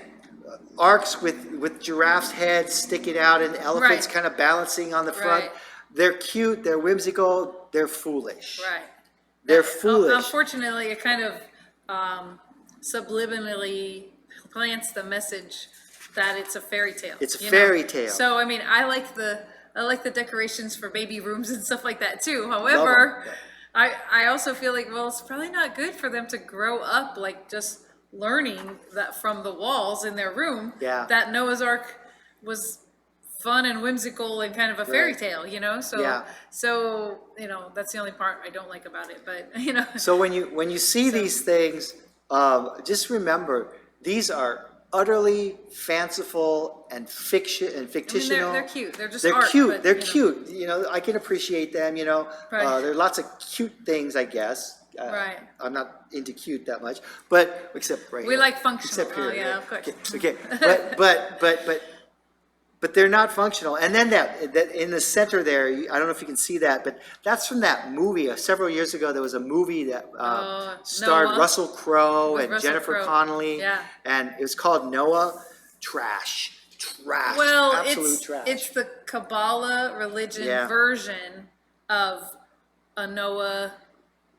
[SPEAKER 2] arks with giraffes' heads sticking out and elephants
[SPEAKER 1] Right.
[SPEAKER 2] kind of balancing on the front.
[SPEAKER 1] Right.
[SPEAKER 2] They're cute, they're whimsical, they're foolish.
[SPEAKER 1] Right.
[SPEAKER 2] They're foolish.
[SPEAKER 1] Unfortunately, it kind of subliminally plants the message that it's a fairy tale.
[SPEAKER 2] It's a
[SPEAKER 1] you
[SPEAKER 2] fairy
[SPEAKER 1] know?
[SPEAKER 2] tale.
[SPEAKER 1] So I mean, I like the decorations for baby rooms and stuff like that too. However, I also feel like, well, it's probably not good for them to grow up like just learning that from the walls in their room.
[SPEAKER 2] Yeah.
[SPEAKER 1] That Noah's Ark was fun and whimsical and kind of a fairy
[SPEAKER 2] Right.
[SPEAKER 1] tale, So
[SPEAKER 2] Yeah.
[SPEAKER 1] that's the only part I don't like about it. But
[SPEAKER 2] So when you see these things, just remember these are utterly fanciful and fictional.
[SPEAKER 1] they're cute. They're just
[SPEAKER 2] They're
[SPEAKER 1] art,
[SPEAKER 2] cute.
[SPEAKER 1] but,
[SPEAKER 2] They're cute. I can appreciate them.
[SPEAKER 1] Right.
[SPEAKER 2] There are lots of cute things, I guess.
[SPEAKER 1] Right.
[SPEAKER 2] I'm not into cute that much, but except right
[SPEAKER 1] We
[SPEAKER 2] here.
[SPEAKER 1] like functional.
[SPEAKER 2] Except here.
[SPEAKER 1] Oh, yeah, of course.
[SPEAKER 2] Okay. But they're not functional. And then that in the center there, I don't know if you can see that, but that's from that movie. Several years ago, there was a movie that starred
[SPEAKER 1] Noah.
[SPEAKER 2] Russell Crowe
[SPEAKER 1] With
[SPEAKER 2] and
[SPEAKER 1] Russell
[SPEAKER 2] Jennifer
[SPEAKER 1] Crowe.
[SPEAKER 2] Connelly.
[SPEAKER 1] Yeah.
[SPEAKER 2] And it was called Noah. Trash.
[SPEAKER 1] Well,
[SPEAKER 2] Absolute trash.
[SPEAKER 1] it's the Kabbalah religion
[SPEAKER 2] Yeah.
[SPEAKER 1] version of a Noah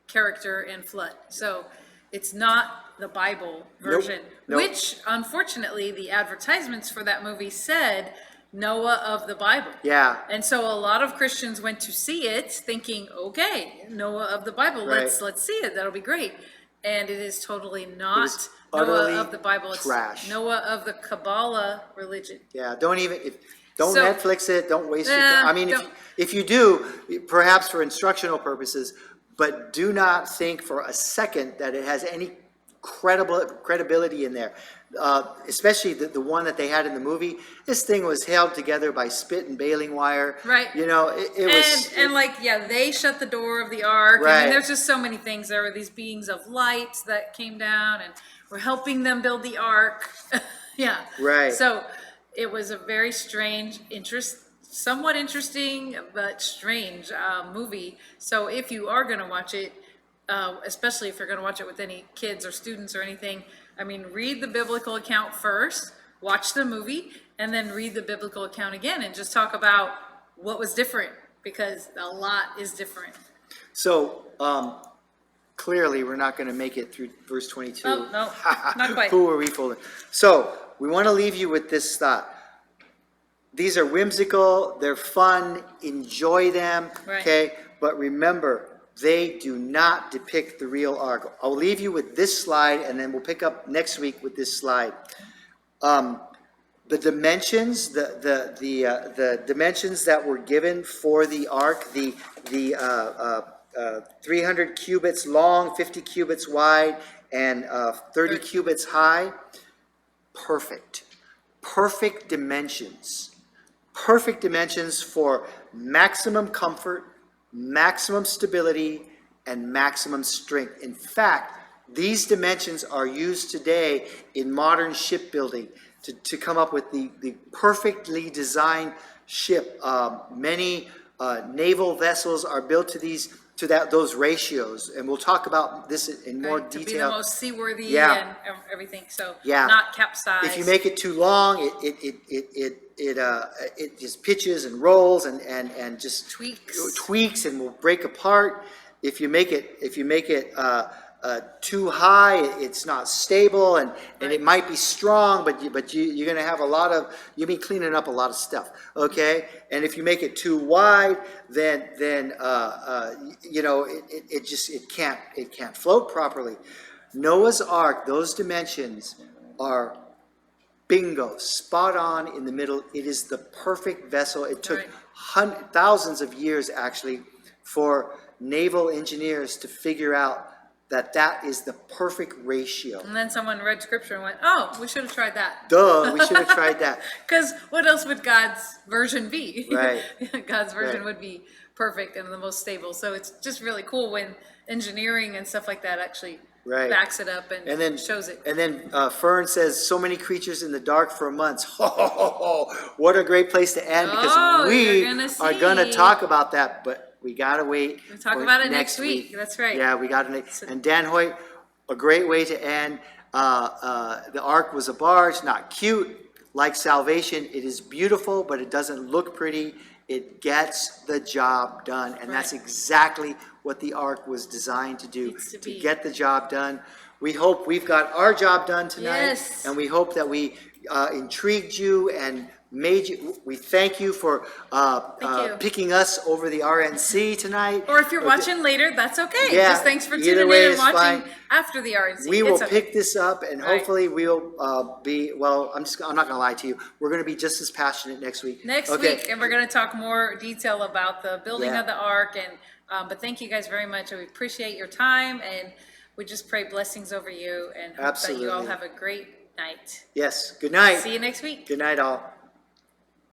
[SPEAKER 1] character and flood. So it's not the Bible version,
[SPEAKER 2] Nope.
[SPEAKER 1] which unfortunately the advertisements for that movie said Noah of the Bible.
[SPEAKER 2] Yeah.
[SPEAKER 1] And so a lot of Christians went to see it thinking, okay, Noah of the Bible,
[SPEAKER 2] Right.
[SPEAKER 1] let's see it. That'll be great. And it is totally not
[SPEAKER 2] was utterly
[SPEAKER 1] Noah of the Bible. It's
[SPEAKER 2] trash.
[SPEAKER 1] Noah of the Kabbalah religion.
[SPEAKER 2] Yeah, don't
[SPEAKER 1] So-
[SPEAKER 2] Netflix it. Don't waste your
[SPEAKER 1] Nah,
[SPEAKER 2] time. I mean,
[SPEAKER 1] don't.
[SPEAKER 2] if you do, perhaps for instructional purposes, but do not think for a second that it has any credibility in there. Especially the one that they had in the movie. This thing was held together by spit and baling wire.
[SPEAKER 1] Right.
[SPEAKER 2] It was.
[SPEAKER 1] They shut the door of the ark. I
[SPEAKER 2] Right.
[SPEAKER 1] mean, there's just so many things. There were these beings of light that came down and were helping them build the ark. Yeah.
[SPEAKER 2] Right.
[SPEAKER 1] So it was a very strange, somewhat interesting, but strange movie. So if you are going to watch it, especially if you're gonna watch it with any kids or students or anything, I mean, read the biblical account first, watch the movie, and then read the biblical account again, and just talk about what was different, because a lot is different.
[SPEAKER 2] So, clearly, we're not gonna make it through verse 22.
[SPEAKER 1] Oh, no, not quite.
[SPEAKER 2] Who are we fooling? So, we wanna leave you with this thought. These are whimsical, they're fun, enjoy them,
[SPEAKER 1] Right.
[SPEAKER 2] okay? But remember, they do not depict the real ark. I'll leave you with this slide, and then we'll pick up next week with this slide. The dimensions, the dimensions that were given for the ark, the 300 cubits long, 50 cubits wide, and 30 cubits high, perfect. Perfect dimensions. Perfect dimensions for maximum comfort, maximum stability, and maximum strength. In fact, these dimensions are used today in modern shipbuilding to come up with the perfectly designed ship. Many naval vessels are built to those ratios, and we'll talk about this in more
[SPEAKER 1] Right, to be the
[SPEAKER 2] detail.
[SPEAKER 1] most seaworthy
[SPEAKER 2] Yeah.
[SPEAKER 1] and everything, so
[SPEAKER 2] Yeah.
[SPEAKER 1] not capsize.
[SPEAKER 2] If you make it too long, it just pitches and rolls and just
[SPEAKER 1] Tweaks.
[SPEAKER 2] and will break apart. If you make it too high, it's not stable, and it might be strong, but you're gonna have you'll be cleaning up a lot of stuff, okay? And if you make it too wide, then it can't float properly. Noah's Ark, those dimensions are bingo, spot on in the middle. It is the perfect vessel. It took
[SPEAKER 1] Right.
[SPEAKER 2] thousands of years, actually, for naval engineers to figure out that is the perfect ratio.
[SPEAKER 1] And then someone read scripture and went, oh, we should have tried that.
[SPEAKER 2] Duh, we should have tried that.
[SPEAKER 1] Because what else would God's version be?
[SPEAKER 2] Right.
[SPEAKER 1] God's version
[SPEAKER 2] Right.
[SPEAKER 1] would be perfect and the most stable. So it's just really cool when engineering and stuff like that actually
[SPEAKER 2] Right.
[SPEAKER 1] backs it up and
[SPEAKER 2] And then
[SPEAKER 1] shows it.
[SPEAKER 2] And then Fern says, "So many creatures in the dark for months." What a great place to end, because
[SPEAKER 1] Oh,
[SPEAKER 2] we
[SPEAKER 1] you're gonna
[SPEAKER 2] are going to
[SPEAKER 1] see.
[SPEAKER 2] talk about that, but we got to wait.
[SPEAKER 1] We'll talk
[SPEAKER 2] for
[SPEAKER 1] about it next week. That's right.
[SPEAKER 2] Yeah, we got to. And Dan Hoyt, a great way to end. The ark was a barge, not cute. Like salvation, it is beautiful, but it doesn't look pretty. It gets the job done, and that's
[SPEAKER 1] Right.
[SPEAKER 2] exactly what the ark was designed to do,
[SPEAKER 1] Needs to
[SPEAKER 2] to
[SPEAKER 1] be.
[SPEAKER 2] get the job done. We hope we've got our job done tonight,
[SPEAKER 1] Yes.
[SPEAKER 2] and we hope that we intrigued you and made you. We thank you for
[SPEAKER 1] Thank you.
[SPEAKER 2] picking us over the RNC tonight.
[SPEAKER 1] Or if you're
[SPEAKER 2] Okay.
[SPEAKER 1] watching later, that's okay.
[SPEAKER 2] Yeah,
[SPEAKER 1] Just thanks for
[SPEAKER 2] either
[SPEAKER 1] tuning
[SPEAKER 2] way
[SPEAKER 1] in and
[SPEAKER 2] is
[SPEAKER 1] watching
[SPEAKER 2] fine.
[SPEAKER 1] after the RNC.
[SPEAKER 2] We will
[SPEAKER 1] It's okay.
[SPEAKER 2] pick this up, and
[SPEAKER 1] Right.
[SPEAKER 2] hopefully we'll be, well, I'm not gonna lie to you, we're gonna be just as passionate next week.
[SPEAKER 1] Next
[SPEAKER 2] Okay.
[SPEAKER 1] week, and we're going to talk more detail about the building
[SPEAKER 2] Yeah.
[SPEAKER 1] of the ark. And but thank you guys very much. We appreciate your time, and we just pray blessings over you, and hope that you all
[SPEAKER 2] Absolutely.
[SPEAKER 1] have a great night.
[SPEAKER 2] Yes, good night.
[SPEAKER 1] See you next week.
[SPEAKER 2] Good night, all.